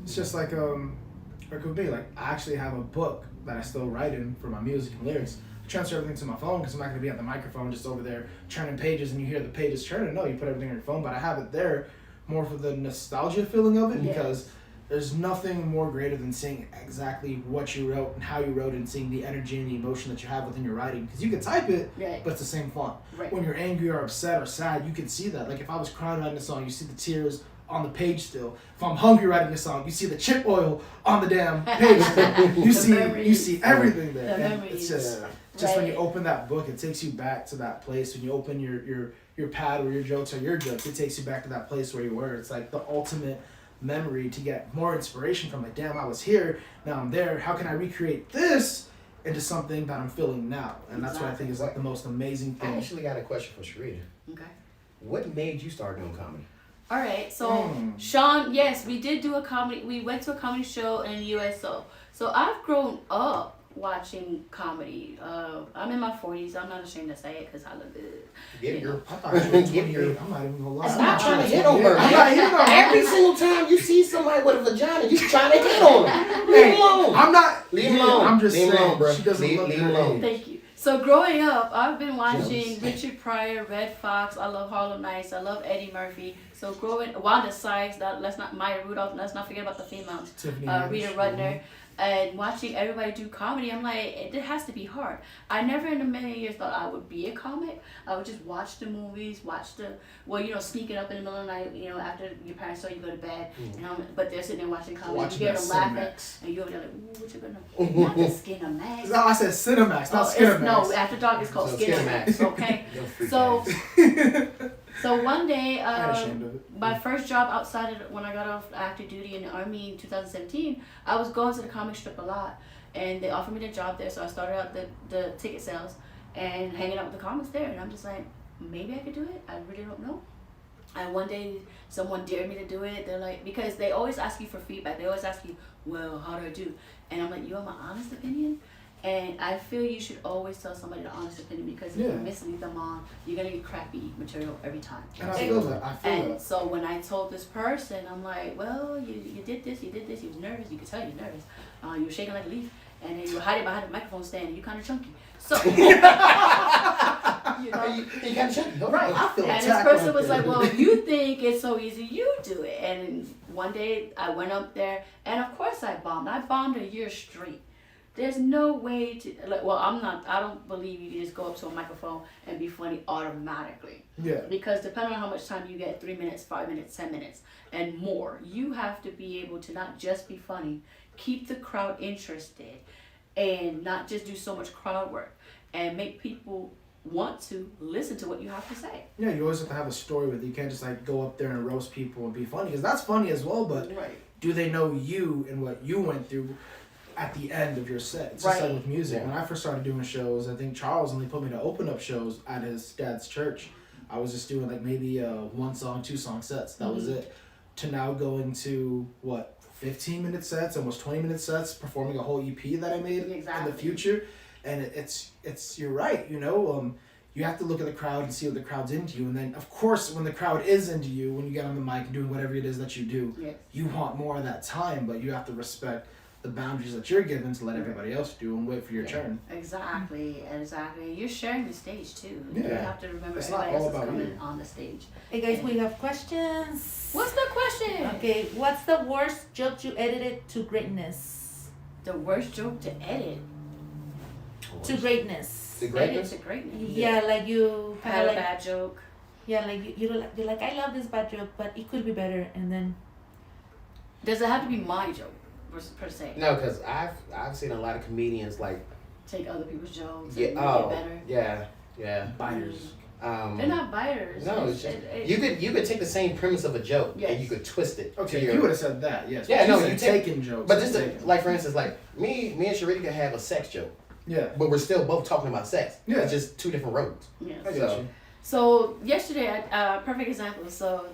D: It's just like it could be like I actually have a book that I still write in for my music and lyrics. I transfer everything to my phone because I'm not gonna be at the microphone just over there churning pages and you hear the pages churning. No, you put everything on your phone, but I have it there more for the nostalgia feeling of it because there's nothing more greater than seeing exactly what you wrote and how you wrote it and seeing the energy and the emotion that you have within your writing. Because you can type it, but it's the same font.
A: Right.
D: When you're angry or upset or sad, you can see that. Like if I was crying writing a song, you see the tears on the page still. If I'm hungry writing a song, you see the chip oil on the damn page still. You see everything there. And it's just when you open that book, it takes you back to that place. When you open your pad where your jokes are your jokes, it takes you back to that place where you were. It's like the ultimate memory to get more inspiration from. Like, damn, I was here, now I'm there. How can I recreate this into something that I'm feeling now? And that's what I think is like the most amazing
E: I
D: thing.
E: actually got a question for Sharita.
A: Okay.
E: What made you start doing comedy?
A: All right, so Sean, yes, we did do a comedy. We went to a comedy show in USO. So I've grown up watching comedy. I'm in my 40s. I'm not ashamed to say it because I look good.
E: Get it, girl.
D: I thought you were 28. I'm not even gonna lie.
E: I'm not trying to hit on her.
D: I'm not hitting on her.
E: Every single time you see somebody with a vagina, you trying to hit on them. Leave him alone.
D: I'm not.
E: Leave him alone.
D: I'm just
E: Leave him
D: saying.
E: alone, bro.
D: She doesn't look
E: Leave him
D: her
E: alone.
D: age.
A: Thank you. So growing up, I've been watching Richard Pryor, Red Fox. I love Harlem Nights. I love Eddie Murphy. So Wanda Sykes. Let's not Maya Rudolph. Let's not forget about the females. Rita Rudner. And watching everybody do comedy, I'm like, it has to be hard. I never in a million years thought I would be a comic. I would just watch the movies, sneaking up in the middle of the night, after your parents saw you go to bed. But they're sitting there watching comedy. You hear them laughing, and you're like, ooh, what you gonna? Not the Skinamax.
D: No, I said Cinemax, not Skinamax.
A: No, after dark it's called Skinamax. Okay, so one day, my first job outside of when I got off active duty in the Army in 2017, I was going to the comic strip a lot, and they offered me the job there. So I started out the ticket sales and hanging out with the comics there, and I'm just like, maybe I could do it. I really don't know. And one day, someone dared me to do it. They're like, because they always ask you for feedback. They always ask you, well, how do I do? And I'm like, you want my honest opinion? And I feel you should always tell somebody the honest opinion, because if you mislead them on, you're going to get crappy material every time.
D: And I feel that.
A: So when I told this person, I'm like, well, you did this, you was nervous. You could tell you're nervous. You were shaking like a leaf. And then you were hiding behind the microphone stand, and you're kind of chunky. So,
E: you kind of chunky.
A: Right.
D: I feel
A: and this person was like, well, you think it's so easy, you do it. And one day I went up there, and of course I bombed. I bombed a year straight. There's no way to, I don't believe you can just go up to a microphone and be funny automatically.
D: Yeah.
A: Because depending on how much time you get, 3 minutes, 5 minutes, 10 minutes, and more, you have to be able to not just be funny, keep the crowd interested, and not just do so much crowd work, and make people want to listen to what you have to say.
D: Yeah, you always have to have a story with it. You can't just go up there and roast people and be funny, because that's funny as well, but do they know you and what you went through at the end of your set? It's just like with music.
E: Yeah.
D: When I first started doing shows, I think Charles only put me to open up shows at his dad's church. I was just doing maybe 1 song, 2 song sets. That was it. To now going to 15-minute sets, almost 20-minute sets, performing a whole EP that I made in the future. And it's you're right, you have to look at the crowd and see what the crowd's into you. And then, of course, when the crowd is into you, when you get on the mic and doing whatever it is that you do, you want more of that time, but you have to respect the boundaries that you're given to let everybody else do and wait for your turn.
A: Exactly. You're sharing the stage too. You
D: Yeah.
A: have to remember
D: It's not
A: everybody
D: all
A: else is
D: about
A: coming
D: you.
A: on the stage.
B: Hey guys, we have questions.
A: What's the question?
B: Okay, what's the worst joke you edited to greatness?
A: The worst joke to edit.
B: To greatness.
E: The
A: Edit
E: greatness?
A: to greatness.
B: Yeah, like you
A: Had
B: kind
A: a
B: of like,
A: bad joke.
B: yeah, like you're like, I love this bad joke, but it could be better, and then
A: Does it have to be my joke per se?
E: No, because I've seen a lot of comedians like
A: Take other people's jokes
E: yeah
A: and make
E: oh
A: it better.
E: yeah.
D: Biters.
A: They're not biters.
E: No, it's just, you could take the same premise of a joke
A: Yes.
E: and you could twist it.
D: Okay,
E: to your,
D: you would have said that, yes.
E: Yeah,
D: But
E: no,
D: said
E: you take-
D: taking jokes.
E: But just
D: taking.
E: like for instance, like me and Sharita could have a sex joke,
D: Yeah.
E: but we're still both talking about sex.
D: Yeah.
E: It's just two different roads.
A: Yes.
D: I get
E: So-
D: you.
A: So yesterday, perfect example. So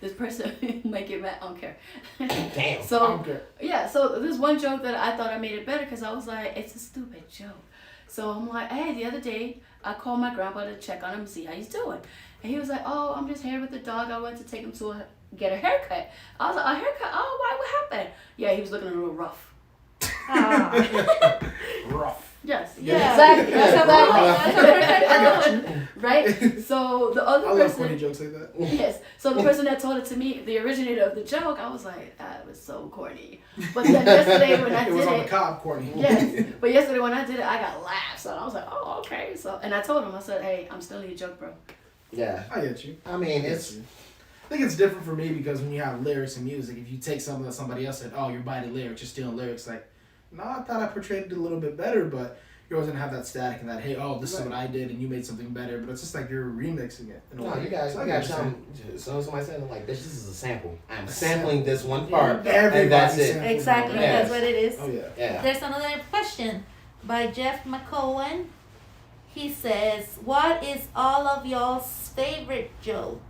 A: this person might get mad. I don't care.
E: Damn.
D: I
A: So
D: don't care.
A: yeah, so there's one joke that I thought I made it better because I was like, it's a stupid joke. So I'm like, hey, the other day I called my grandpa to check on him, see how he's doing, and he was like, oh, I'm just here with the dog. I went to take him to get a haircut. I was like, a haircut? Oh, why? What happened? Yeah, he was looking a little rough.
D: Rough.
A: Yes.
B: Yeah.
A: Exactly. That's
B: That's
A: exactly. Right. So the other
D: I love funny
A: person.
D: jokes like that.
A: Yes. So the person that told it to me, the originator of the joke, I was like, that was so corny. But then yesterday when I
D: It was
A: did
D: on the
A: it,
D: cob, corny.
A: yes. But yesterday when I did it, I got laughs. So I was like, oh, okay. So and I told him, I said, hey, I'm still in your joke, bro.
E: Yeah.
D: I get you.
E: I mean,
D: I get
E: it's
D: you. I think it's different for me because when you have lyrics and music, if you take something that somebody else said, oh, you're biting lyrics, you're stealing lyrics, like, no, I thought I portrayed it a little bit better, but you're always gonna have that static and that, hey, oh, this is what I did and you made something better, but it's just like you're remixing it. In a
E: no,
D: way.
E: you guys,
D: So I
E: you
D: get
E: got
D: what you're saying.
E: somebody said like this is a sample. I'm
D: A
E: sampling this one
A: Yeah.
E: part, and
D: Everybody
E: that's it.
D: samples
B: exactly,
D: it.
E: Yes.
B: that's what it is.
D: Oh yeah.
E: Yeah.
B: There's another question by Jeff McCowan. He says, what is all of y'all's favorite joke?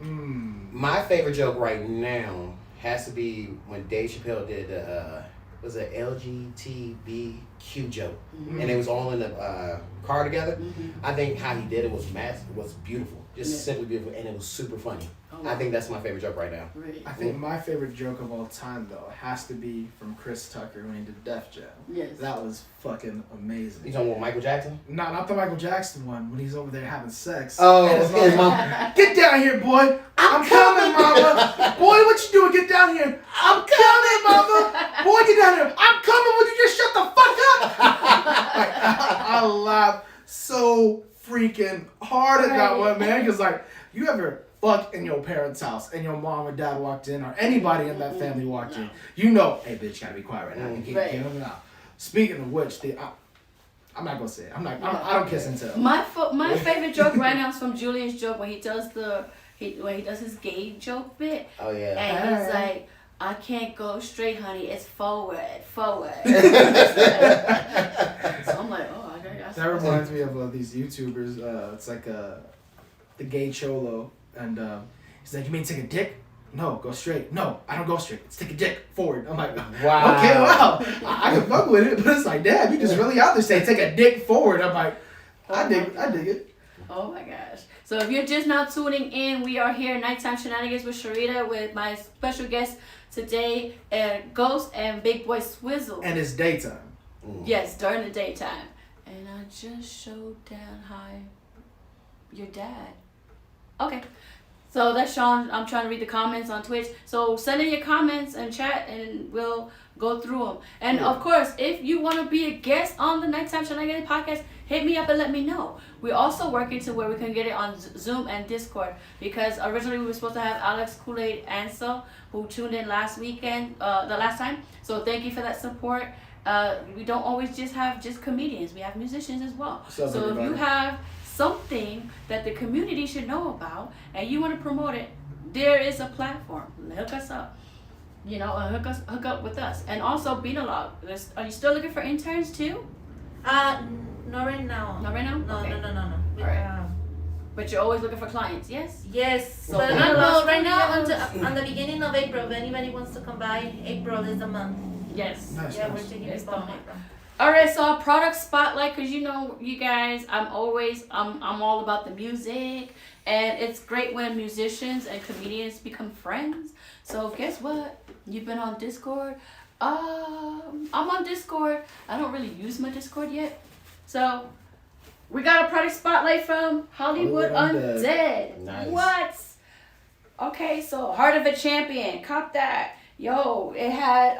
E: My favorite joke right now has to be when Dave Chappelle did was it LGBTQ joke, and it was all in the car together. I think how he did it was was beautiful, just simply beautiful, and it was super funny.
A: Oh,
E: I think that's my favorite joke right now.
A: Right.
D: I think my favorite joke of all time though has to be from Chris Tucker when he did Def Jam.
A: Yes.
D: That was fucking
E: You
D: amazing.
E: talking about Michael Jackson?
D: Not the Michael Jackson one when he's over there having sex.
E: Oh,
D: And his
E: his
D: mom,
E: mom.
D: get down here, boy. I'm coming, mama. Boy, what you doing? Get down here. I'm coming, mama. Boy, get down here. I'm coming. Would you just shut the fuck up? Like, I laughed so freaking hard at that one, man. Because, like, you ever fuck in your parents' house and your mom or dad walked in or anybody in that family walked in, you know, hey, bitch, gotta be quiet right now. You can't get them out. Speaking of which, I'm not gonna say it. I don't kiss and tell.
A: My favorite joke right now is from Julian's joke when he does when he does his gay joke bit,
E: Oh yeah.
A: and he's like, I can't go straight, honey. It's forward. So I'm like, oh, okay.
D: That reminds me of these YouTubers. It's like the gay cholo, and he's like, "You mean take a dick? No, go straight. No, I don't go straight. Let's take a dick forward." I'm like,
E: Wow.
D: okay, wow. I can fuck with it, but it's like, damn, you just really out there saying take a dick forward. I'm like, I dig it.
A: Oh my gosh. So if you're just now tuning in, we are here, Nighttime Shenanigans with Sharita, with my special guest today, Ghost and Big Boy Swizzle.
D: And it's daytime.
A: Yes, during the daytime. And I just showed down hi, your dad. Okay. So that's Sean. I'm trying to read the comments on Twitch. So send in your comments and chat and we'll go through them. And of course, if you want to be a guest on the Nighttime Shenanigans podcast, hit me up and let me know. We're also working to where we can get it on Zoom and Discord, because originally we were supposed to have Alex Kool-Aid Ansel, who tuned in last weekend, the last time. So thank you for that support. We don't always just have comedians. We have musicians as well.
D: What's up,
A: So
D: everybody?
A: if you have something that the community should know about and you want to promote it, there is a platform. Hook us up. You know, hook up with us. And also Beanolog. Are you still looking for interns too?
B: Not right now.
A: Not right now?
B: No,
A: Okay.
B: no.
A: Alright. But you're always looking for clients, yes?
B: Yes,
A: So
B: but
A: Beanolog
B: no, right now
A: Studios.
B: on the beginning of April, if anybody wants to come by, April is the month.
A: Yes.
D: Nice,
B: Yeah,
D: nice.
B: we're taking
A: Yes,
B: people in
A: don't.
B: April.
A: Alright, so our product spotlight, because you know, you guys, I'm all about the music, and it's great when musicians and comedians become friends. So guess what? You've been on Discord. I'm on Discord. I don't really use my Discord yet. So, we got a product spotlight from Hollywood Undead.
E: Nice.
A: What? Okay, so Heart of a Champion. Cop that. Yo, it had,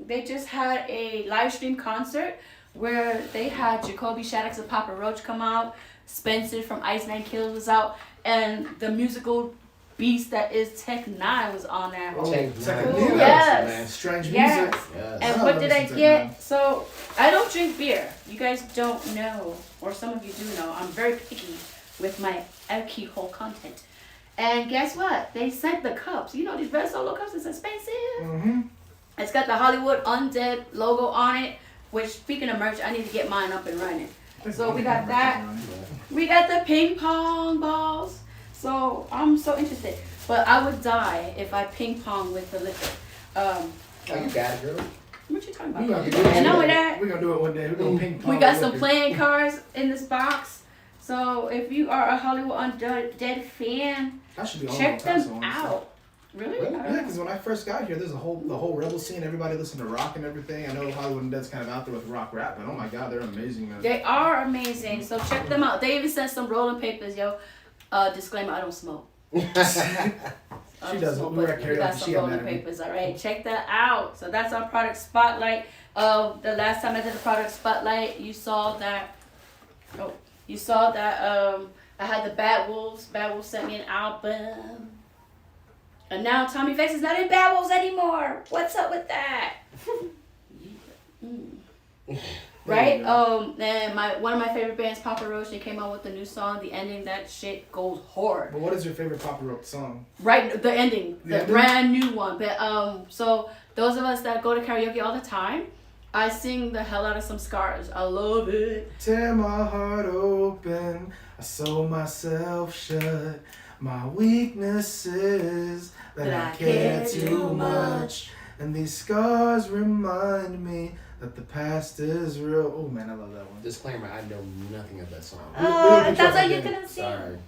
A: they just had a live stream concert where they had Jacoby Shaddix and Papa Roach come out. Spencer from Ice Nine Kills was out. And the musical beast that is Tech Nine was on there.
D: Oh,
E: Tech
D: Tech
E: Nine.
D: Nine.
A: Yes.
E: Man.
D: Strange
A: Yes.
D: music.
E: Yes.
A: And
D: I
A: what
D: love
A: did I
D: Tech Nine.
A: get? So, I don't drink beer. You guys don't know, or some of you do know. I'm very picky with my alcohol content. And guess what? They sent the cups. You know these red Solo cups is expensive.
D: Mm-hmm.
A: It's got the Hollywood Undead logo on it. Which, speaking of merch, I need to get mine up and running. So we got that. We got the ping pong balls. So I'm so interested. But I would die if I ping pong with the liquor.
E: Oh, you got it, girl.
A: What you talking
D: We
A: about?
D: gonna do it.
A: And not with that,
D: We're gonna do it one day. We're gonna ping pong.
A: we got some
D: liquor.
A: playing cards in this box. So if you are a Hollywood Undead fan,
D: That should be all
A: check
D: my
A: them out. Really?
E: Really?
A: I don't
D: Yeah,
A: know.
D: because when I first got here, there's the whole rebel scene. Everybody listened to rock and everything. I know Hollywood Undead's kind of out there with rock rap, but oh my god, they're amazing, man.
A: They are amazing. So check them out. They even sent some rolling papers, yo. Disclaimer: I don't smoke.
D: She doesn't. We were at
A: We got
D: karaoke.
A: some
D: She got
A: rolling
D: mad at me.
A: papers. All right, check that out. So that's our product spotlight. The last time I did the product spotlight, you saw that. Oh, you saw that. I had the Bad Wolves. Bad Wolves sent me an album. And now Tommy Vex is not in Bad Wolves anymore. What's up with that? Right? And one of my favorite bands, Papa Roach, they came out with a new song. The ending, that shit goes hard.
D: But what is your favorite Papa Roach song?
A: Right, the ending, the
D: ending?
A: brand new one. But so those of us that go to karaoke all the time, I sing the hell out of some Scars. I love it.
D: Tear my heart open, I sew myself shut. My weakness is that I care too much. And these scars remind me that the past is real. Oh man, I love that one.
E: Disclaimer, I know nothing of that song.
A: Oh, that's why you couldn't sing.
E: Sorry.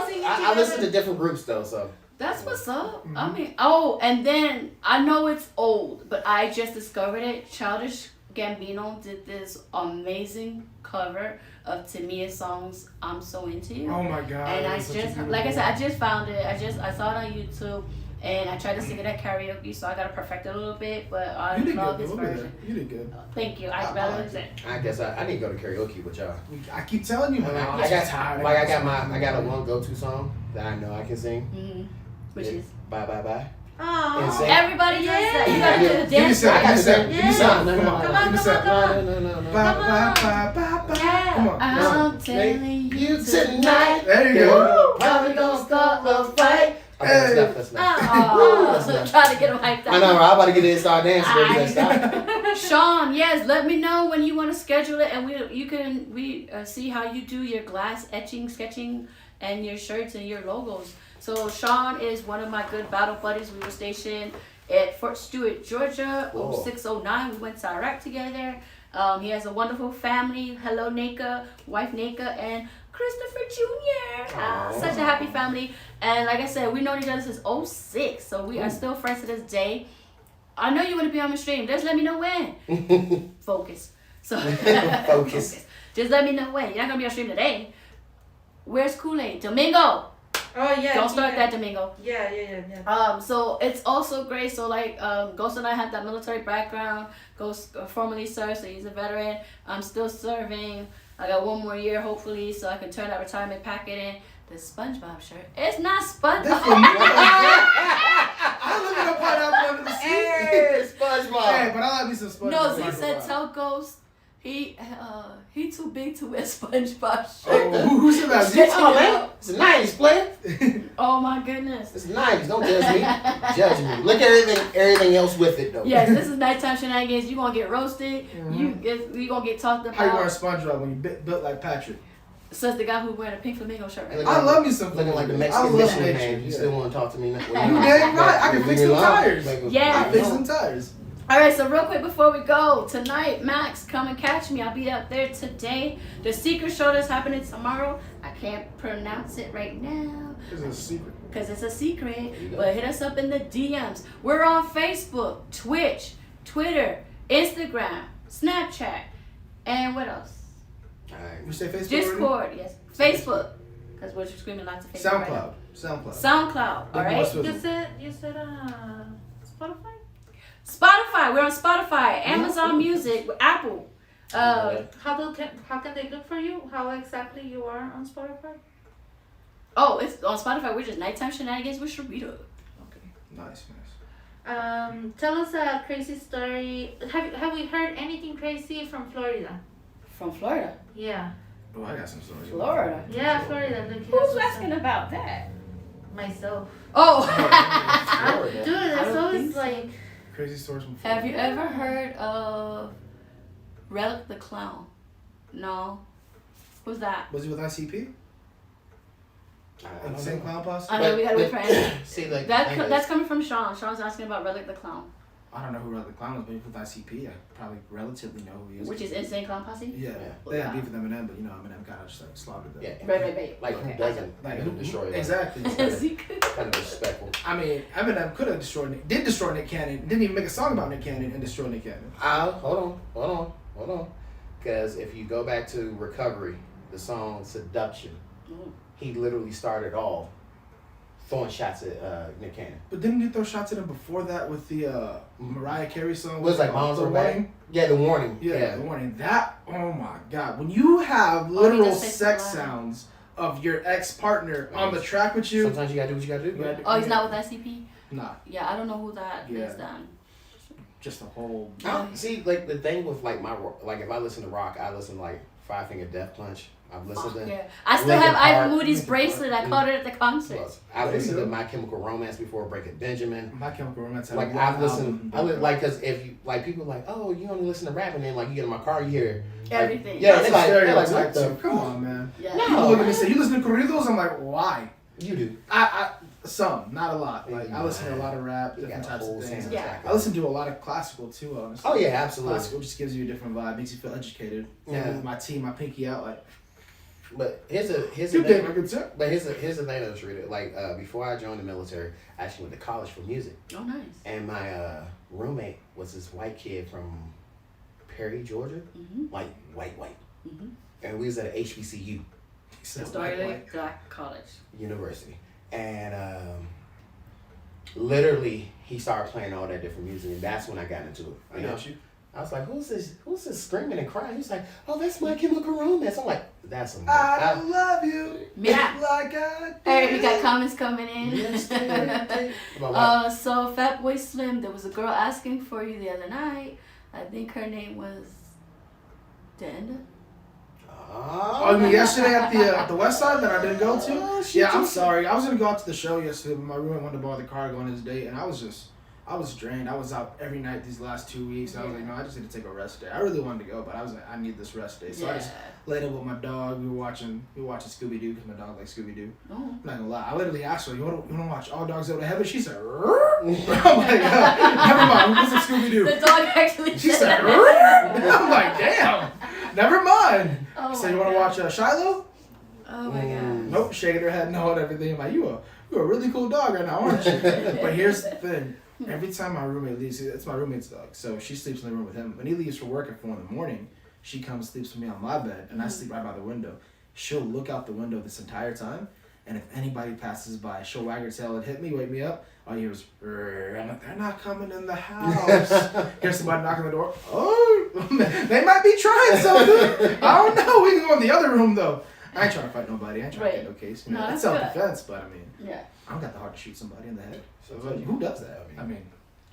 A: I
E: I listen to different groups though, so.
A: That's what's up.
D: Mm-hmm.
A: I mean, and then I know it's old, but I just discovered it. Childish Gambino did this amazing cover of Tamia's songs "I'm So Into You,"
D: Oh my god.
A: and I
D: that's such a
A: just,
D: beautiful
A: like I said,
D: one.
A: I just found it. I saw it on YouTube, and I tried to sing it at karaoke, so I gotta perfect it a little bit. But I
D: You did
A: love
D: good.
A: this
D: We'll be there.
A: version.
D: You did good.
A: Thank you. I
D: I
A: rather
D: liked
A: than
E: I guess I need to go to karaoke with y'all.
D: I keep telling you, man. I'm
E: I got
D: tired.
E: like I got a one go-to song that I know I can sing.
A: which is
E: Bye Bye Bye.
B: Oh.
E: Insane.
A: everybody does that. You gotta do the
D: Give me
A: dance.
D: some.
E: I got
D: Give me
E: to
D: some.
E: sing.
D: Give me some.
E: No, no,
D: Come on.
E: no.
B: Come on,
D: Give me
B: come
D: some.
B: on,
E: No, no, no.
D: Bye, bye, bye, bye, bye.
A: Yeah,
D: Come on.
A: I'm telling you tonight.
D: There you go.
A: Probably gonna start a fight.
E: Okay, that's enough.
A: Oh,
E: enough.
A: trying to get him hyped up.
E: I know, I'm about to get in start dancing. Baby, stop.
A: Sean, yes, let me know when you want to schedule it, and we see how you do your glass etching, sketching, and your shirts and your logos. So Sean is one of my good battle buddies. We were stationed at Fort Stewart, Georgia,
E: Cool.
A: 0609. We went to Iraq together. He has a wonderful family. Hello, Naka, wife Naka, and Christopher Jr.
E: Aw.
A: Such a happy family. And like I said, we known each other since 06, so we are still friends to this day. I know you want to be on the stream. Just let me know when. Focus. So
E: Focus.
A: Just let me know when. You're not gonna be on stream today. Where's Kool-Aid? Domingo.
B: Oh yeah.
A: Don't start that, Domingo.
B: Yeah.
A: So it's also great. So like, Ghost and I have that military background. Ghost formerly served, so he's a veteran. I'm still serving. I got one more year, hopefully, so I can turn that retirement packet in. The SpongeBob shirt. It's not SpongeBob.
D: That's for you. I live in a pineapple under the sea.
E: Hey, SpongeBob.
D: Hey, but I like me some SpongeBob.
A: No, he
D: Like
A: said
D: a lot.
A: tell Ghost he too big to wear SpongeBob shirt.
D: Oh, who said that?
A: Shit.
E: Come on, man. It's the 90s, player.
A: Oh my goodness.
E: It's the 90s. Don't judge me. Judge me. Look at everything else with it, though.
A: Yes, this is nighttime shenanigans. You gonna get roasted.
D: Mhm.
A: You gonna get talked
D: How you wear
A: about.
D: SpongeBob when you built like Patrick?
A: Says the guy who wearing a pink flamingo shirt. Right?
D: I love me some.
E: Looking like the
D: I
E: Mexican
D: love
E: missionary
D: nature,
E: man. You
D: yeah.
E: still want to talk to me now?
D: You damn right. I can fix some tires.
A: Yeah.
D: I fix some tires.
A: All right, so real quick before we go, tonight, Max, come and catch me. I'll be out there today. The secret show that's happening tomorrow. I can't pronounce it right now.
D: It's a secret.
A: because it's a secret.
E: There you go.
A: But hit us up in the DMs. We're on Facebook, Twitch, Twitter, Instagram, Snapchat, and what else?
E: Alright.
D: You say Facebook?
A: Discord, yes. Facebook, because we're screaming lots of Facebook. right
D: SoundCloud.
A: now.
D: SoundCloud.
A: SoundCloud, all
D: Big
A: right?
D: Boss
B: You
D: Swizzle.
B: said Spotify?
A: Spotify, we're on Spotify, Amazon Music, Apple.
B: How can they look for you? How exactly you are on Spotify?
A: Oh, it's on Spotify. We're just Nighttime Shenanigans with Sharita.
B: Okay.
D: Nice.
B: Tell us a crazy story. Have we heard anything crazy from Florida?
A: From Florida.
B: Yeah.
D: Oh, I got some stories.
A: Florida.
B: Yeah, Florida. Look,
A: Who's asking about that?
B: myself?
A: Oh.
E: Florida.
B: Dude,
A: I
B: that's
A: don't
B: always
A: think so.
B: like.
D: Crazy stories from
A: Have you ever heard of Relic the Clown? No. Who's that?
D: Was he with ICP?
E: I don't
D: Same
E: know.
D: clown posse?
A: I know we gotta wait for Andy.
E: See, like,
A: That's coming from Sean. Sean's asking about Relic the Clown,
D: I don't know who the clown was, but he was with ICP. I probably relatively know who he is.
A: which is Insane Clown Posse.
D: Yeah.
E: Yeah.
D: They had beef with Eminem, but you know Eminem kind of just like slaughtered them.
E: Yeah.
A: Right.
E: Like,
A: Okay.
E: who doesn't
D: Like
E: who destroy that?
D: exactly.
A: Zeke.
E: Kind of disrespectful.
D: I mean, Eminem could have did destroy Nick Cannon, didn't even make a song about Nick Cannon and destroy Nick Cannon.
E: Hold on. Because if you go back to Recovery, the song Seduction,
A: Mhm.
E: he literally started off throwing shots at Nick Cannon.
D: But didn't you throw shots at him before that with the Mariah Carey song?
E: Was like Moms
D: The
E: Are Back?
D: Warning?
E: Yeah, The Warning.
D: Yeah, The Warning. That, oh my God. When you have
A: he
D: literal
A: just said
D: sex
A: so loud.
D: sounds of your ex-partner on the track with you.
E: Sometimes you gotta do what you gotta do.
D: You gotta do-
A: Oh, he's not with SCP.
D: Nah,
A: Yeah, I don't know who that is.
D: Yeah.
A: Then.
D: just a whole...
E: See, like the thing with like like if I listen to rock, I listen to like Five Finger Death Punch. I've listened to.
A: Yeah, I still
E: Linkin
A: have Ivan
E: Park.
A: Moody's
D: Linkin
A: bracelet. I
D: Park.
A: caught it at the concert.
E: I've
D: There you
E: listened to
D: go.
E: My Chemical Romance before Breaking Benjamin.
D: My Chemical Romance had
E: Like
D: one
E: I've listened,
D: album.
E: like because if you like people are like, oh, you only listen to rap, and then like you get in my car, you hear like,
A: Everything.
E: Yeah,
D: That's
E: they're
D: a
E: like, what
D: stereotype
E: the
D: too. Come on, man.
A: Yeah.
E: No.
D: People look at me and say, you listen to corridos? I'm like, why?
E: You do.
D: Some, not a lot. Like, I listen to a lot of rap,
E: You
D: different
E: got a
D: types
E: whole
D: of things.
E: soundtrack.
A: Yeah.
D: I listen to a lot of classical too, honestly.
E: Oh yeah, absolutely.
D: Classical just gives you a different vibe, makes you feel educated.
E: Yeah.
D: And with my team, my pinky out, like,
E: But here's the
D: good day, my
E: thing.
D: good sir.
E: But here's the thing that was reading. Like before I joined the military, I actually went to college for music,
A: Oh, nice.
E: and my roommate was this white kid from Perry, Georgia,
A: Mhm.
E: like white,
A: Mhm.
E: and we was at a HBCU
D: He said,
A: Started
D: white,
A: at Black College.
E: university, and literally he started playing all that different music, and that's when I got into it.
D: I
E: You know?
D: got you.
E: I was like, who's this screaming and crying? He's like, oh, that's My Chemical Romance. I'm like, that's amazing.
D: I don't love you
A: Yeah.
D: like I do.
A: Hey, we got comments coming in.
E: About what?
A: So Fatboy Slim, there was a girl asking for you the other night. I think her name was Denda.
D: Oh, you mean yesterday at the West Side that I didn't go to?
E: Oh, she
D: Yeah, I'm
E: just-
D: sorry. I was gonna go out to the show yesterday, but my roommate wanted to borrow the car going on his date, and I was drained. I was out every night these last 2 weeks. I was like, no, I just need to take a rest day. I really wanted to go, but I was like, I need this rest day. So I just laid up with my dog. We were watching Scooby Doo because my dog likes Scooby Doo.
A: Oh.
D: I'm not gonna lie. I literally asked her, you want to watch All Dogs Go to Heaven? She said, "Rrrr." I'm like, never mind. What's a Scooby Doo?
A: The dog actually
D: She
A: said
D: said,
A: that.
D: "Rrrr." I'm like, damn. Never mind.
A: Oh
D: So
A: my
D: you want to
A: God.
D: watch Shiloh?
A: Oh my God.
D: Nope, shaking her head no and everything. I'm like, you're a really cool dog right now, aren't you? But here's the thing. Every time my roommate leaves, it's my roommate's dog, so she sleeps in the room with him. When he leaves for work at 4 a.m, she comes sleeps with me on my bed, and I sleep right by the window. She'll look out the window this entire time, and if anybody passes by, she'll wag her tail and hit me, wake me up. All you hear is, "Rrrr." I'm like, they're not coming in the house. Here's somebody knocking on the door. Oh, they might be trying something. I don't know. We can go in the other room, though. I ain't trying to fight nobody. I ain't trying to get no case. You know,
A: No,
D: it's
A: that's
D: self-defense, but I mean,
A: Yeah.
D: I don't got the heart to shoot somebody in the head. So
E: Sometimes
D: like, who does that? I mean,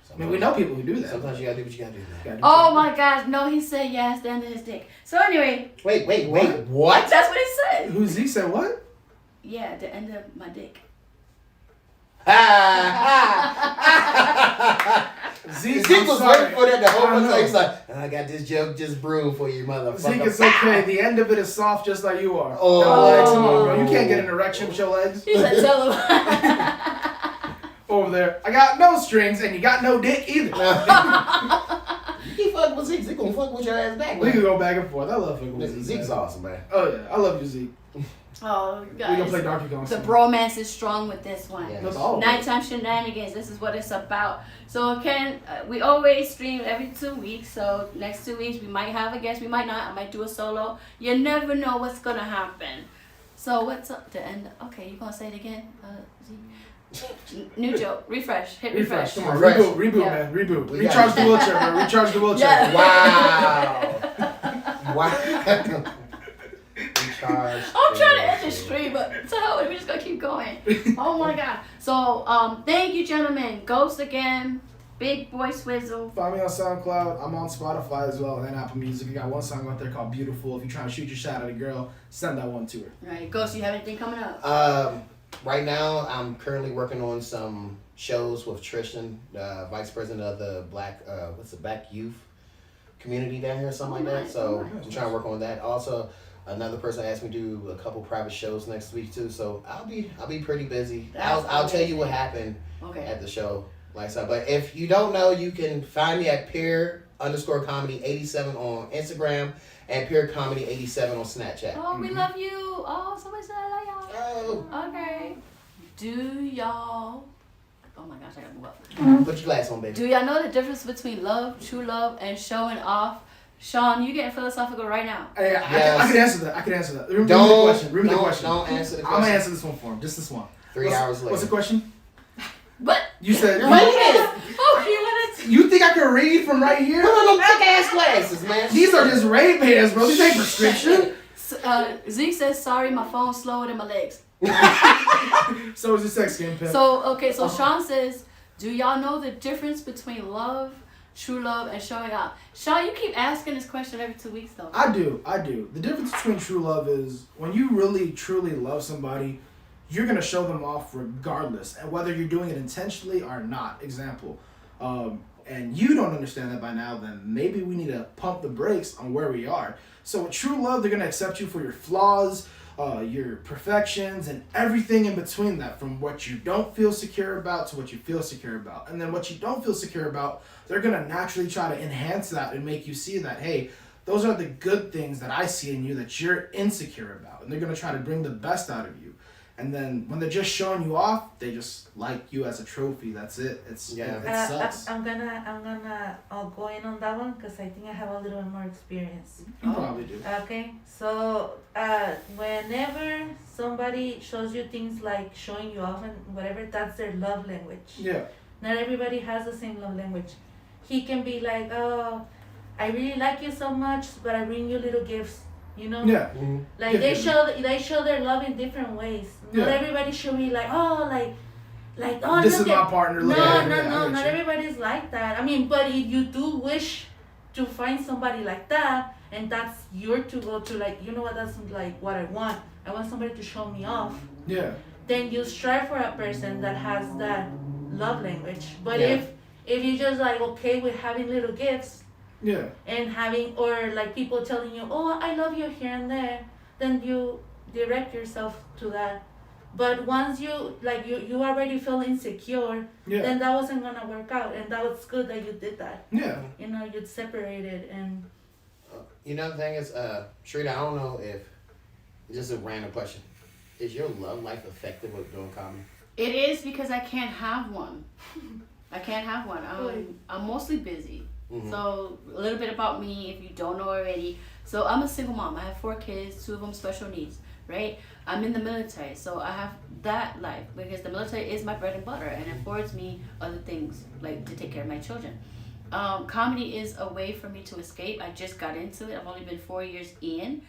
E: Sometimes-
D: we know people who do that.
E: Sometimes you gotta do what you gotta do. Man.
D: Gotta do
A: Oh
D: something.
A: my gosh, no, he said yes, the end of his dick. So anyway,
E: Wait, what?
A: that's what he said.
D: Who Zeke said what?
A: Yeah, the end of my dick.
D: Zeke,
E: Zeke
D: I'm
E: was
D: sorry.
E: waiting for that the whole
D: I
E: time.
D: know.
E: He's like, I got this joke just brewed for you, motherfucker.
D: Zeke, it's okay. The end of it is soft, just like you are.
E: Oh.
D: No legs, come on, bro. You can't get an erection with your legs.
A: He said tell him.
D: Over there, I got no strings, and you got no dick either.
E: You keep fucking with Zeke. Zeke gonna fuck with your ass back,
D: We
E: man.
D: can go back and forth. I love fucking with
E: Listen,
D: Zeke.
E: Zeke's
D: man.
E: awesome, man.
D: Oh yeah, I love you, Zeke.
A: Oh,
D: We gonna play
A: guys.
D: Donkey Kong.
A: The
D: soon.
A: bromance is strong with this one.
E: Yeah.
D: That's all.
A: Nighttime Shenanigans. This is what it's about. So, we always stream every 2 weeks. So, next 2 weeks, we might have a guest. We might not. I might do a solo. You never know what's going to happen. So, what's up to end? Okay, you going to say it again? New joke. Refresh. Hit refresh.
D: Come on,
E: Refresh.
D: reboot,
A: Yeah.
D: man, reboot.
E: We
D: Recharge
E: got
D: the wheelchair, bro. Recharge the wheelchair.
A: Yeah.
E: Wow. Wow. Recharge.
A: I'm trying to end this stream, but so we're just gonna keep going. Oh my god. So thank you, gentlemen. Ghost again. Big Boy Swizzle.
D: Find me on SoundCloud. I'm on Spotify as well and Apple Music. I got one song out there called Beautiful. If you're trying to shoot your shot at a girl, send that one to her.
A: Right, Ghost. You have anything coming up?
E: Right now, I'm currently working on some shows with Tristan, vice president of the Black Youth community down here, or something like that.
A: Nice,
E: So
A: nice.
E: I'm trying to work on that. Also, another person asked me to do a couple private shows next week too. So I'll be pretty busy.
A: That's
E: I'll tell you
A: amazing.
E: what happened
A: Okay.
E: at the show. Like so, but if you don't know, you can find me at peer_comedy87 on Instagram and peercomedy87 on Snapchat.
A: Oh, we love you. Oh, somebody said I love
E: Oh,
A: y'all. Okay. Do y'all? Oh my gosh, I gotta move up.
E: put your glass on, baby.
A: Do y'all know the difference between love, true love, and showing off? Sean, you getting philosophical right now.
D: Hey,
E: Yes.
D: I can answer that. I can answer that. Remember
E: Don't
D: the question. Remember the question.
E: Don't answer the
D: I'm gonna
E: question.
D: answer this one for him. Just this one.
E: 3 hours later.
D: What's the question?
A: But
D: You said.
A: oh, you
D: You think I can read from right here?
E: Put on them thick ass glasses, man.
D: These are just Ray Bans, bro. These ain't prescription.
A: Zeke says sorry, my phone's slower than my legs.
D: So is the sex game, pimp.
A: So okay, so Sean says, do y'all know the difference between love, true love, and showing out? Sean, you keep asking this question every 2 weeks though.
D: I do. The difference between true love is when you really, truly love somebody, you're going to show them off regardless, and whether you're doing it intentionally or not. Example, and you don't understand that by now, then maybe we need to pump the brakes on where we are. So with true love, they're going to accept you for your flaws, your perfections, and everything in between that, from what you don't feel secure about to what you feel secure about. And then what you don't feel secure about, they're going to naturally try to enhance that and make you see that, hey, those are the good things that I see in you that you're insecure about. And they're going to try to bring the best out of you. And then when they're just showing you off, they just like you as a trophy. That's it. It sucks.
B: I'm gonna go in on that one because I think I have a little more experience.
D: You probably do.
B: Okay, so whenever somebody shows you things like showing you off and whatever, that's their love language.
D: Yeah.
B: Not everybody has the same love language. He can be like, oh, I really like you so much, but I bring you little gifts. You know,
D: Yeah.
E: Mhm.
B: like
D: Yeah,
B: they
D: yeah.
B: show their love in different ways. Not
D: Yeah.
B: everybody should be like, oh, like oh,
D: This is
B: look
D: my
B: at.
D: partner.
B: No,
D: Look
B: no,
D: at it.
B: no,
D: Yeah, I
B: not
D: get you.
B: everybody's like that. I mean, but if you do wish to find somebody like that, and that's your to go to, like, you know what, that's like what I want. I want somebody to show me off.
D: Yeah.
B: Then you strive for a person that has that love language. But
E: Yeah.
B: if you just like okay with having little gifts
D: Yeah.
B: and having, or like people telling you, oh, I love you here and there, then you direct yourself to that. But once you like you already feel insecure,
D: Yeah.
B: then that wasn't gonna work out, and that was good that you did that.
D: Yeah.
B: You know, you'd separated and
E: You know the thing is, Shrita, I don't know if just a random question. Is your love life effective with doing comedy?
A: It is because I can't have one. I can't have one. I'm mostly busy.
E: Mhm.
A: So a little bit about me, if you don't know already. So I'm a single mom. I have 4 kids, 2 of them special needs, right? I'm in the military, so I have that life because the military is my bread and butter and affords me other things like to take care of my children. Comedy is a way for me to escape. I just got into it. I've only been 4 years in,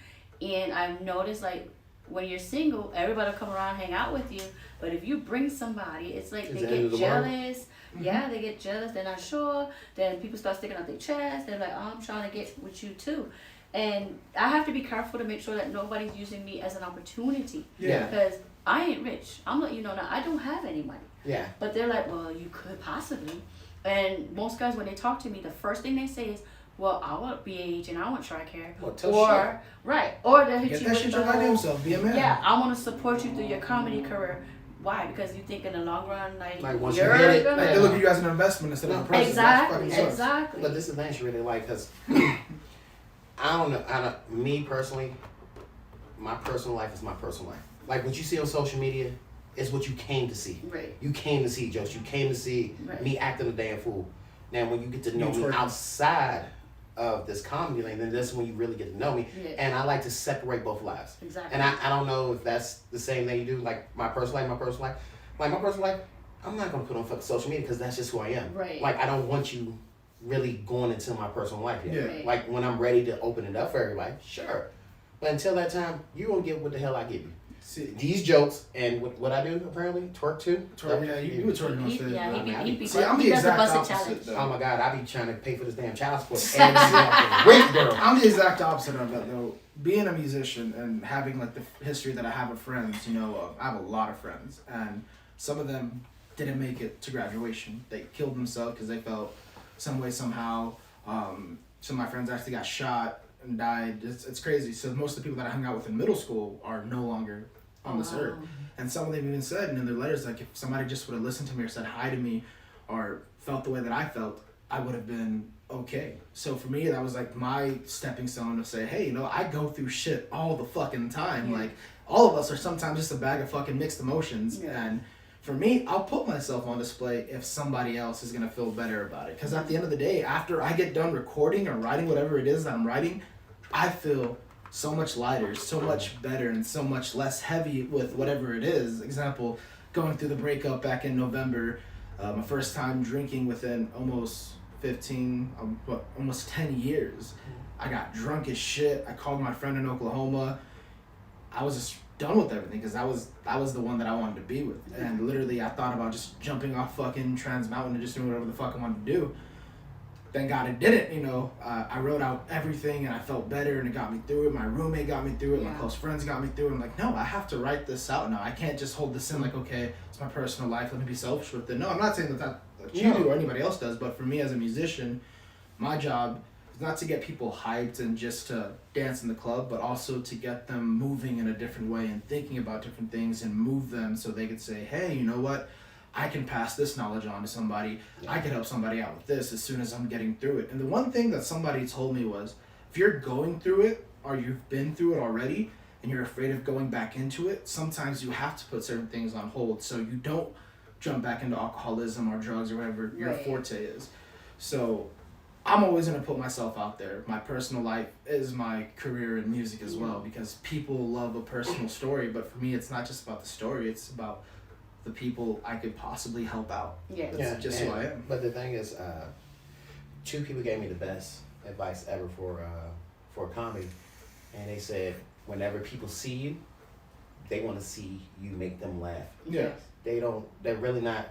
A: and I've noticed like when you're single, everybody will come around and hang out with you. But if you bring somebody, it's like
E: It's
A: they
E: the end
A: get
E: of the world.
A: jealous. Yeah, they get jealous. They're not sure. Then people start sticking out their chest. They're like, oh, I'm trying to get with you too. And I have to be careful to make sure that nobody's using me as an opportunity.
E: Yeah.
A: Because I ain't rich. I'm letting you know now, I don't have any money.
E: Yeah.
A: But they're like, well, you could possibly. And most guys, when they talk to me, the first thing they say is, well, I want BH and I want TRICARE.
E: Well, tough
A: Or, right. Or they'll hit
D: Get
A: you
D: that
A: with
D: shit
A: the
D: your goddamn
A: whole,
D: self. Be a man.
A: yeah, I want to support you through your comedy career. Why? Because you think in the long run,
E: Like, once you
A: you're
E: hit it,
A: gonna...
D: Like they look at you as an investment instead of a person.
A: Exactly,
D: That fucking sucks.
A: exactly.
E: But this is the thing she really like, because I don't know. Me personally, my personal life is my personal life. Like what you see on social media is what you came to see.
A: Right.
E: You came to see jokes. You came to see
A: Right.
E: me acting a damn fool. Now, when you get to know me
D: twerking.
E: outside of this comedy lane, then that's when you really get to know me.
A: Yeah.
E: And I like to separate both lives.
A: Exactly.
E: And I don't know if that's the same thing you do. Like my personal life. Like my personal life, I'm not gonna put on fucking social media because that's just who I am.
A: Right.
E: Like I don't want you really going into my personal life yet.
D: Yeah.
A: Right.
E: Like when I'm ready to open it up for everybody, sure. But until that time, you gonna get what the hell I give you.
D: See,
E: These jokes and what I do apparently twerk too.
D: yeah, you were twerking on stage.
A: Yeah,
D: bro.
A: he be
D: See, I'm the
A: he does a
D: exact
A: busted
D: opposite,
A: challenge.
D: though.
E: Oh my god, I be trying to pay for this damn child support. And great girl.
D: I'm the exact opposite of that though. Being a musician and having like the history that I have of friends, you know, I have a lot of friends, and some of them didn't make it to graduation. They killed themselves because they felt some way somehow. Some of my friends actually got shot and died. It's crazy. So most of the people that I hung out with in middle school are no longer on this earth. And some of them even said in their letters, like, if somebody just would have listened to me or said hi to me or felt the way that I felt, I would have been okay. So for me, that was like my stepping stone to say, hey, you know, I go through shit all the fucking time.
A: Yeah.
D: Like, all of us are sometimes just a bag of fucking mixed emotions.
A: Yeah.
D: And for me, I'll put myself on display if somebody else is going to feel better about it. Because at the end of the day, after I get done recording or writing whatever it is that I'm writing, I feel so much lighter, so much better, and so much less heavy with whatever it is. Example, going through the breakup back in November, my first time drinking within almost 10 years. I got drunk as shit. I called my friend in Oklahoma. I was just done with everything because that was the one that I wanted to be with. And literally, I thought about just jumping off fucking Trans Mountain and just doing whatever the fuck I wanted to do. Thank God it didn't, you know. I wrote out everything and I felt better and it got me through it. My roommate got me through it. My
A: Yeah.
D: close friends got me through it. I'm like, no, I have to write this out now. I can't just hold this in like, okay, it's my personal life. Let me be selfish with it. No, I'm not saying that you
E: No.
D: do or anybody else does, but for me as a musician, my job is not to get people hyped and just to dance in the club, but also to get them moving in a different way and thinking about different things and move them so they could say, hey, you know what? I can pass this knowledge on to somebody.
E: Yeah.
D: I can help somebody out with this as soon as I'm getting through it. And the one thing that somebody told me was, if you're going through it or you've been through it already and you're afraid of going back into it, sometimes you have to put certain things on hold so you don't jump back into alcoholism or drugs or whatever your
A: Right.
D: forte is. So I'm always going to put myself out there. My personal life is my career in music as well, because people love a personal story, but for me it's not just about the story, it's about the people I could possibly help out.
A: Yeah.
D: That's just who I am.
E: But the thing is, two people gave me the best advice ever for comedy, and they said, whenever people see you, they want to see you make them laugh.
D: Yeah.
E: They're really not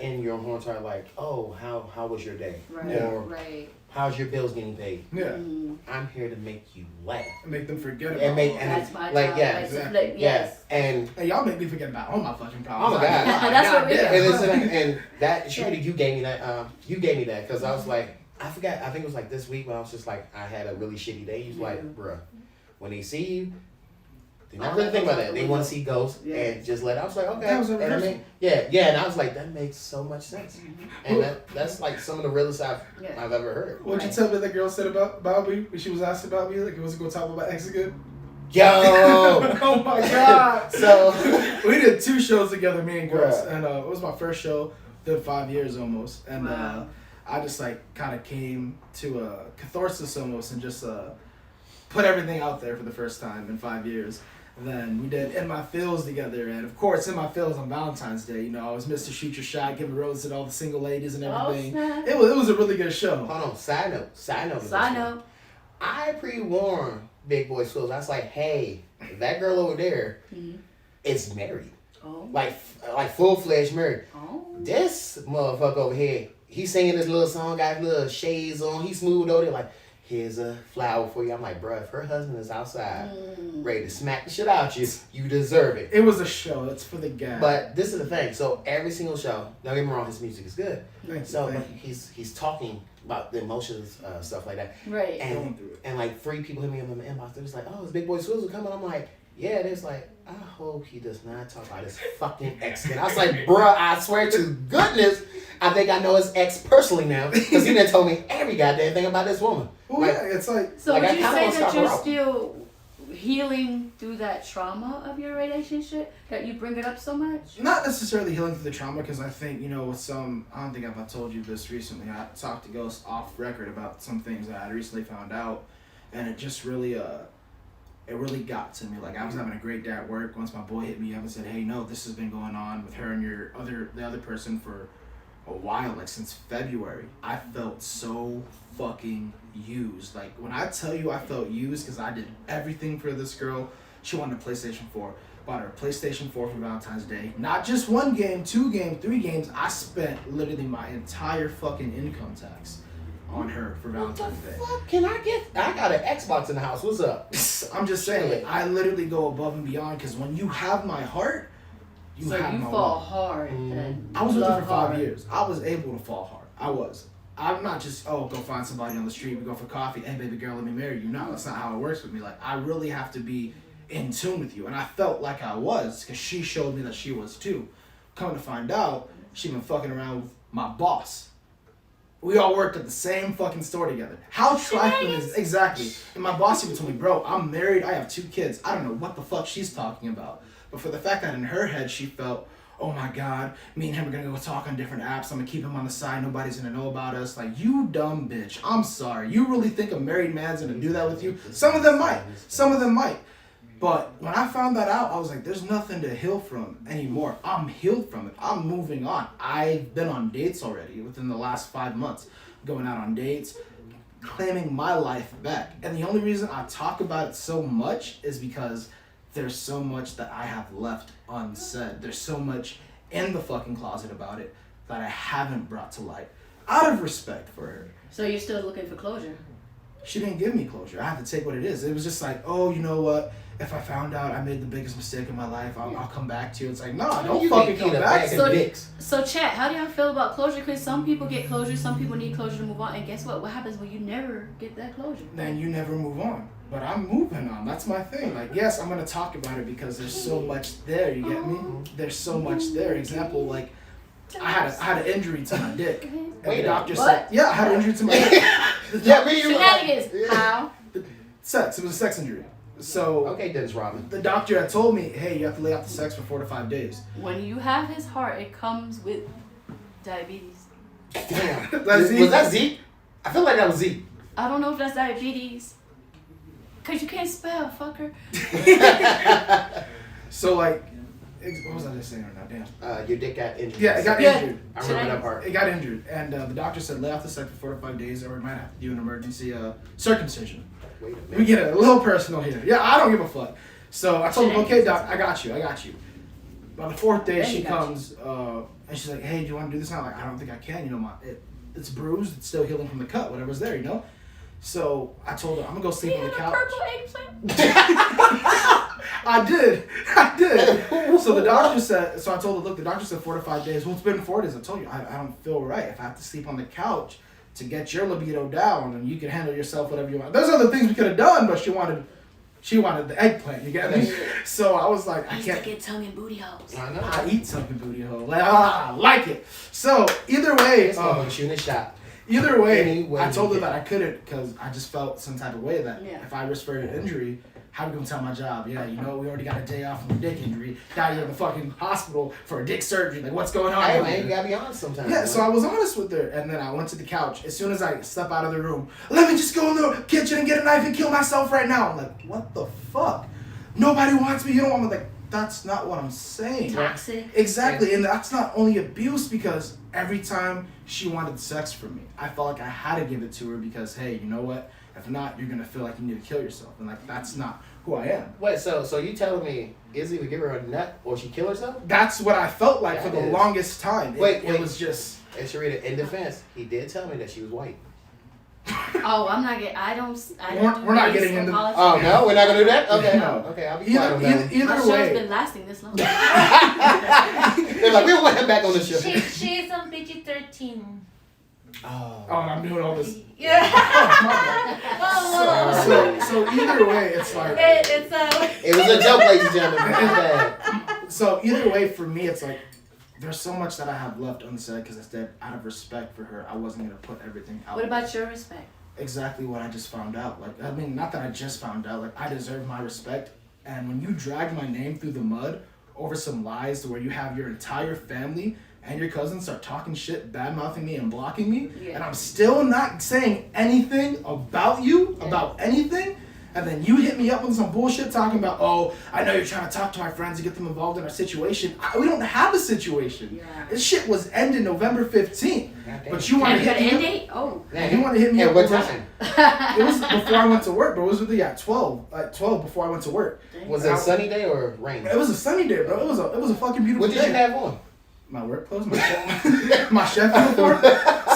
E: in your horn tart like, oh, how was your day?
A: Right.
D: Yeah.
E: Or
A: Right.
E: how's your bills getting paid?
D: Yeah.
A: Mm,
E: I'm here to make you laugh.
D: Make them forget about
E: And make-
D: all
E: and-
D: that.
A: that's my
E: like,
A: job.
E: yeah,
A: Like,
D: exactly.
A: like, yes.
E: Yeah, and
D: Hey, y'all make me forget about all my fucking problems.
E: Oh my God.
A: That's what we
D: Goddamn.
E: and, listen, and that Shooter, you gave me that. You gave me that because I was like, I forgot. I think it was like this week when I was just like, I had a really shitty day. He's like, bruh, when they see you, they not really think about that. They want to see ghosts
A: Yeah.
E: and just let. I was like, okay.
D: That was a
E: And I
D: rehearsal.
E: mean, yeah, and I was like, that makes so much sense. And that's like some of the realest
A: Yeah.
E: I've ever heard.
D: What'd you
A: Right.
D: tell me that girl said about me when she was asked about me? Like, it was going to talk about ex again?
E: Yo.
D: Oh my God.
E: So
D: We did 2 shows together, me and girls.
E: Bruh.
D: And it was my first show, did 5 years almost. And
A: Wow.
D: I just like kind of came to a catharsis almost and just put everything out there for the first time in 5 years. And then we did In My Feels together, and of course In My Feels on Valentine's Day. You know, I was Mr. Shoot Your Shot, giving roses to all the single ladies and
A: Oh,
D: everything.
A: snap.
D: It was a really good show.
E: hold on. Side note. to this
A: Side
E: one.
A: note.
E: I pre-warned Big Boy Swills. I was like, hey, that girl over there
A: Mhm.
E: is married.
A: Oh.
E: Like full-fledged married.
A: Oh.
E: This motherfucker over here, he singing this little song, got little shades on. He smooth over there like, here's a flower for you. I'm like, bruh, if her husband is outside
A: Mm.
E: ready to smack the shit out you, you deserve it.
D: It was a show. It's for the gang.
E: But this is the thing. So every single show, don't get me wrong, his music is good.
D: Thank
E: So
D: you.
E: but he's talking about the emotions, stuff like that.
A: Right.
E: And
D: Going through it.
E: And like 3 people hit me up in the inbox. They're just like, oh, is Big Boy Swizzle coming? I'm like, yeah. They're just like, I hope he does not talk about his fucking ex. And I was like, bruh, I swear to goodness, I think I know his ex personally now. Because he done told me every goddamn thing about this woman.
D: Well,
E: Like,
D: yeah, it's like,
A: So
E: Like,
A: would
E: I
A: you
E: kinda
A: say
E: wanna
A: that
E: stop
A: you're
E: her out.
A: still healing through that trauma of your relationship that you bring it up so much?
D: Not necessarily healing through the trauma, because I think, with some, I don't think I've told you this recently. I talked to Ghost off record about some things that I recently found out, and it just really, it really got to me. Like, I was having a great day at work. Once my boy hit me up and said, hey, no, this has been going on with her and the other person for a while, like since February. I felt so fucking used. Like, when I tell you I felt used, because I did everything for this girl. She wanted a PlayStation 4. Bought her a PlayStation 4 for Valentine's Day. Not just 1 game, 2 games, 3 games. I spent literally my entire fucking income tax on her for Valentine's Day.
E: Fuck, I got an Xbox in the house. What's up?
D: I'm just saying, like, I literally go above and beyond, because when you have my heart, you
A: So
D: have
A: you
D: my
A: fall
D: wallet.
A: hard. And
D: I was with her for 5
A: hard.
D: years. I was able to fall hard. I was. I'm not just, go find somebody on the street, we go for coffee, hey baby girl, let me marry you. No, that's not how it works with me. Like, I really have to be in tune with you. And I felt like I was, because she showed me that she was too. Come to find out, she been fucking around with my boss. We all worked at the same fucking store together. How trifling is exactly? And my boss even told me, bro, I'm married, I have 2 kids. I don't know what the fuck she's talking about. But for the fact that in her head she felt, oh my God, me and him are gonna go talk on different apps. I'm gonna keep him on the side. Nobody's gonna know about us. Like, you dumb bitch. I'm sorry. You really think a married man's gonna do that with you? Some of them might. Some of them might. But when I found that out, I was like, there's nothing to heal from anymore. I'm healed from it. I'm moving on. I've been on dates already within the last 5 months. Going out on dates, claiming my life back. And the only reason I talk about it so much is because there's so much that I have left unsaid. There's so much in the fucking closet about it that I haven't brought to light. Out of respect for her.
A: So you're still looking for closure?
D: She didn't give me closure. I have to take what it is. It was just like, oh, you know what? If I found out I made the biggest mistake in my life, I'll come back to you. It's like, no, don't
E: You
D: fucking
E: can
D: come
E: eat a
D: back.
E: bag of dicks.
A: So chat, how do y'all feel about closure? Because some people get closure, some people need closure to move on. And guess what? What happens when you never get that closure?
D: Then you never move on. But I'm moving on. That's my thing. Like, yes, I'm gonna talk about it because there's so much there. You get me? There's so much there. Example, like, I had an injury to my dick. And
E: Wait,
D: the doctor
A: what?
D: said, yeah, I had an injury to my dick.
E: Yeah, me, you.
A: Shenanigans.
E: Yeah.
A: How?
D: Sex. It was a sex injury. So
E: Okay, Dennis Rodman.
D: the doctor had told me, hey, you have to lay off the sex for 4 to 5 days.
A: When you have his heart, it comes with diabetes.
E: Damn.
D: That's
E: Was that Zeke? I feel like that was Zeke.
A: I don't know if that's diabetes. Cause you can't spell, fucker.
D: So, like, what was I just saying right now? Damn.
E: Your dick got injured.
D: Yeah, it got
A: Yeah.
D: injured.
E: I remember that part.
D: It got injured. And the doctor said lay off the sex for 4 to 5 days or we might have to do an emergency circumcision.
E: Wait a minute.
D: We get a little personal here. Yeah, I don't give a fuck. So I told him, okay, doc, I got you. By the 4th day,
A: Then
D: she
A: he got
D: comes and she's like, hey, do you want to do this now? I'm like, I don't think I can. It's bruised. It's still healing from the cut, whatever's there, So I told her, I'm going to go sleep on the couch.
A: Purple eggplant.
D: I did. So the doctor said, I told her, look, the doctor said 4 to 5 days. Well, it's been 4 days. I told you, I don't feel right. If I have to sleep on the couch to get your libido down and you can handle yourself whatever you want. There's other things we could have done, but she wanted the eggplant, you get me? So I was like,
A: I
D: I
A: used to
D: can't.
A: get tongue and booty holes.
E: I know.
D: I eat something booty hole. Like, I like it. So either way,
E: It's going to shoot a shot.
D: either way,
E: Any way
D: I told
E: you
D: her
E: can.
D: that I couldn't because I just felt some type of way that
A: Yeah.
D: if I risked an injury, how are we gonna tell my job? Yeah, we already got a day off from a dick injury. Now you're in the fucking hospital for a dick surgery. Like, what's going on?
E: Hey,
D: here?
E: man, you got to be honest sometimes.
D: Yeah, so I was honest with her, and then I went to the couch. As soon as I step out of the room, let me just go in the kitchen and get a knife and kill myself right now. I'm like, what the fuck? Nobody wants me. You don't want me. Like, that's not what I'm saying.
A: Toxic.
D: Exactly, and that's not only abuse because every time she wanted sex from me, I felt like I had to give it to her because, hey, you know what? If not, you're gonna feel like you need to kill yourself, and like that's not who I am.
E: Wait, so you telling me Izzy would give her a nut or she kill herself?
D: That's what I felt like for
E: That
D: the
E: is-
D: longest time.
E: Wait.
D: It was just.
E: And Sharita, in defense, he did tell me that she was white.
A: Oh, I'm not getting. I don't.
D: We're not
A: race
D: getting
A: or
D: into-
A: politics.
E: Oh, no? We're not going to do that? Okay,
D: No.
E: Okay, I'll be quiet on
D: Either,
E: that.
D: either,
A: My
D: either
A: show's
D: way,
A: been lasting this long.
E: They're like, we don't want him back on the show.
B: She's on PG-13.
E: Oh.
D: oh, I'm doing all this.
B: Yeah.
D: So either way, it's like.
B: It's
E: It was a joke, ladies and gentlemen. My bad.
D: So either way, for me, it's like there's so much that I have left unsaid because instead, out of respect for her, I wasn't gonna put everything out.
A: What about your respect?
D: exactly what I just found out. Like, I mean, not that I just found out. Like, I deserve my respect. And when you drag my name through the mud over some lies to where you have your entire family and your cousins start talking shit, bad-mouthing me and blocking me, and I'm still not saying anything about you, about anything, and then you hit me up with some bullshit talking about, oh, I know you're trying to talk to my friends and get them involved in our situation. We don't have a situation.
A: Yeah.
D: This shit was ending November 15th. But you want to hit me
A: end
D: up.
A: date? Oh.
D: You want to hit me
E: At
D: up.
E: what time?
D: It was before I went to work, but it was really at 12. Like 12 before I went to work.
E: Was it a sunny day or rain?
D: It was a sunny day, bro. It was a fucking beautiful
E: What
D: day.
E: did you have on?
D: My work clothes, my chef uniform.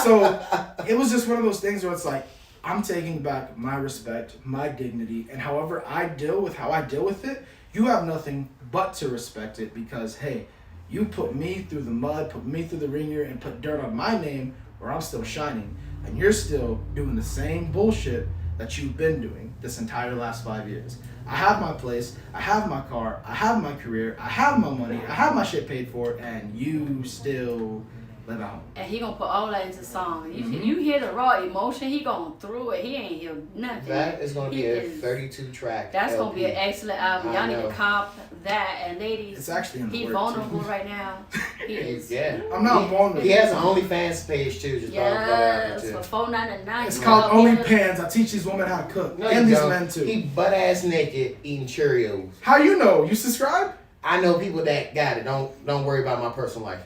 D: So it was just one of those things where it's like, I'm taking back my respect, my dignity, and however I deal with how I deal with it, you have nothing but to respect it because, hey, you put me through the mud, put me through the ringer, and put dirt on my name where I'm still shining, and you're still doing the same bullshit that you've been doing this entire last 5 years. I have my place, I have my car, I have my career, I have my money, I have my shit paid for, and you still live at home.
A: And he gonna put all that into song. You hear the raw emotion, he going through it. He ain't hear nothing.
E: That is going to be a
A: is-
E: 32 track.
A: That's
E: LP.
A: gonna be an excellent album.
E: I
A: Y'all need
E: know.
A: to cop that. And ladies,
D: It's actually in the
A: he
D: works,
A: vulnerable
D: too.
A: right now. He is.
E: Yeah.
D: I'm not vulnerable.
E: He has an OnlyFans page too. Just
A: Yes,
E: too.
A: for $4.99.
D: It's
A: you
D: called
A: know,
D: OnlyPans. I teach these women how to cook.
E: No,
D: and
E: you
D: these
E: don't.
D: men too.
E: He butt ass naked eating Cheerios.
D: How you know? You subscribe?
E: I know people that got it. Don't worry about my personal life.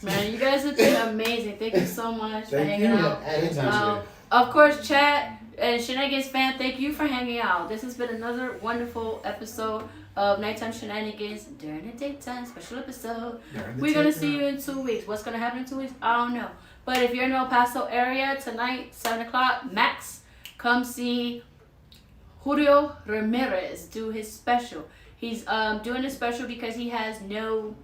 A: Man, you guys have been amazing. Thank you so much for
D: Thank
A: hanging
D: you.
A: out.
E: Anytime.
A: Of course, chat and Shenanigans fan, thank you for hanging out. This has been another wonderful episode of Nighttime Shenanigans during the daytime special episode. We're gonna see you in 2 weeks. What's gonna happen in 2 weeks? I don't know. But if you're in the El Paso area tonight, 7 o'clock, max, come see Julio Ramirez do his special. He's doing this special because he has no.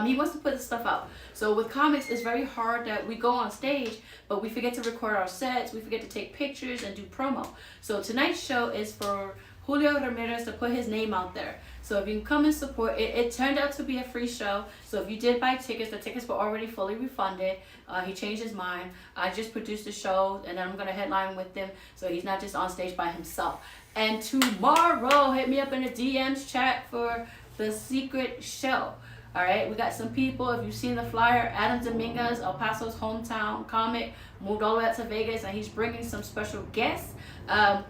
A: He wants to put this stuff out. So with comics, it's very hard that we go on stage, but we forget to record our sets, we forget to take pictures and do promo. So tonight's show is for Julio Ramirez to put his name out there. So if you can come and support, it turned out to be a free show. So if you did buy tickets, the tickets were already fully refunded. He changed his mind. I just produced the show, and then I'm going to headline with him. So he's not just on stage by himself. And tomorrow, hit me up in the DMs chat for the secret show. All right, we got some people. If you've seen the flyer, Adam Dominguez, El Paso's hometown comic, moved all the way out to Vegas, and he's bringing some special guests. And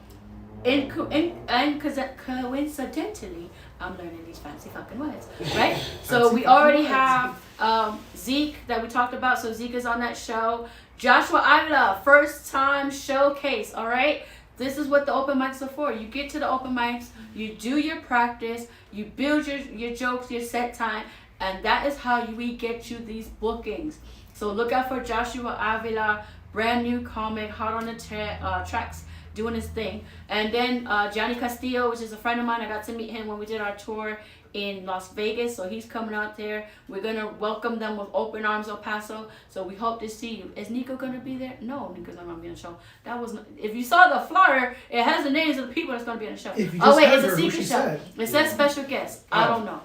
A: coincidentally, I'm learning these fancy fucking words, right? So we already have Zeke that we talked about. So Zeke is on that show. Joshua Avila, first time showcase. All right. This is what the open mics are for. You get to the open mics, you do your practice, you build your jokes, your set time, and that is how we get you these bookings. So look out for Joshua Avila, brand new comic, hot on the tracks, doing his thing. And then Johnny Castillo, which is a friend of mine, I got to meet him when we did our tour in Las Vegas, so he's coming out there. We're gonna welcome them with open arms, El Paso. So we hope to see you. Is Nico gonna be there? No, Nico's not gonna be on the show. That was not, if you saw the flyer, it has the names of the people that's gonna be on the show. Oh wait, it's a secret show. It says special guest. I don't know.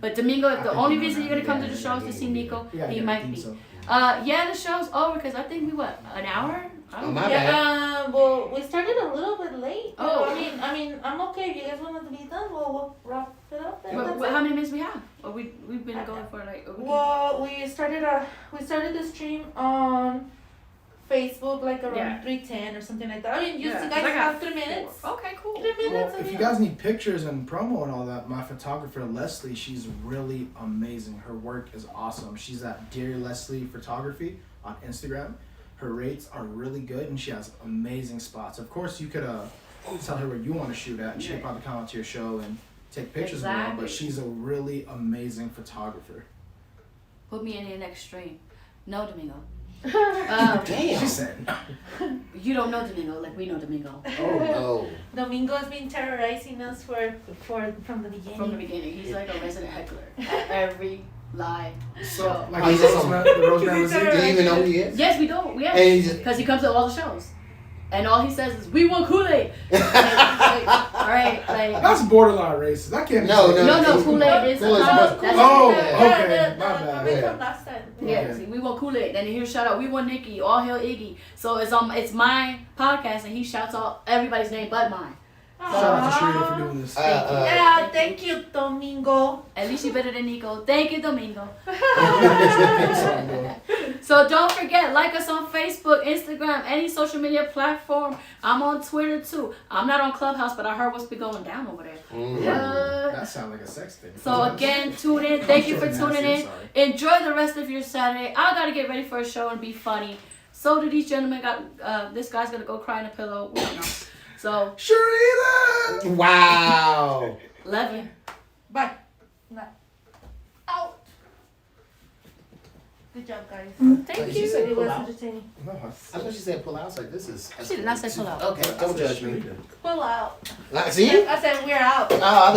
A: But Domingo, if the only reason you're gonna come to the show is to see Nico, he might be.
D: So.
A: Yeah, the show's over because I think we an hour.
E: Oh, my bad.
B: Well, we started a little bit late.
A: Oh.
B: I mean, I'm okay. If you guys want it to be done, we'll wrap it up. And that's
A: How
B: it.
A: many minutes we have? Or we've been going for like.
B: Well, we started the stream on Facebook like around 3:10 or something like that. I mean, you guys have 3 minutes.
A: Okay, cool.
B: 3 minutes.
D: Well, if you guys need pictures and promo and all that, my photographer Leslie, she's really amazing. Her work is awesome. She's at Dear Leslie Photography on Instagram. Her rates are really good, and she has amazing spots. Of course, you could tell her where you want to shoot at, and she'll probably come out to your show and take pictures of her. But she's a really amazing photographer.
A: Put me in your next stream. No, Domingo.
E: Damn.
D: She said,
A: You don't know Domingo like we know Domingo.
E: Oh no.
B: Domingo has been terrorizing us from the beginning.
A: From the beginning, he's like a resident heckler at every live
D: so,
A: show.
D: like
E: Oh, he's
D: the Roseman was
E: Do you even know who he is?
A: Yes, we do.
E: And he's
A: Yes,
E: just-
A: because he comes to all the shows. and all he says is, "We want Kool-Aid." Alright, like.
D: That's borderline racist. That can't be.
E: No,
D: said.
A: No, Kool-Aid is.
E: Kool-Aid's
A: That's
E: good.
D: Oh,
A: yeah.
D: okay, my bad.
B: The
E: Yeah.
B: from last time.
A: Yeah,
D: Okay.
A: see, we want Kool-Aid. Then he'll shout out, "We want Nikki." All hail Iggy. So it's my podcast, and he shouts out everybody's name but mine.
D: Shout out to Sharita for doing this.
B: Yeah, thank you, Domingo.
A: At least you're better than Nico. Thank you, Domingo.
D: Sorry, bro.
A: So don't forget, like us on Facebook, Instagram, any social media platform. I'm on Twitter too. I'm not on Clubhouse, but I heard what's been going down over there.
C: That sounds like a sex thing.
A: So again, tune in. Thank you for tuning in. Enjoy the rest of your Saturday. I gotta get ready for a show and be funny. So do these gentlemen. This guy's gonna go cry in a pillow. We don't know. So
D: Sharita!
E: Wow.
A: love you.
B: Bye. Out. Good job, guys.
A: Thank
E: She
A: you.
E: said
B: It
E: pull
B: was
E: out.
B: entertaining.
E: I thought she said pull out. I was like, this is.
A: She did not say pull out.
E: Okay, don't judge me.
B: Pull out.
E: See?
B: I said we're out.
E: Oh,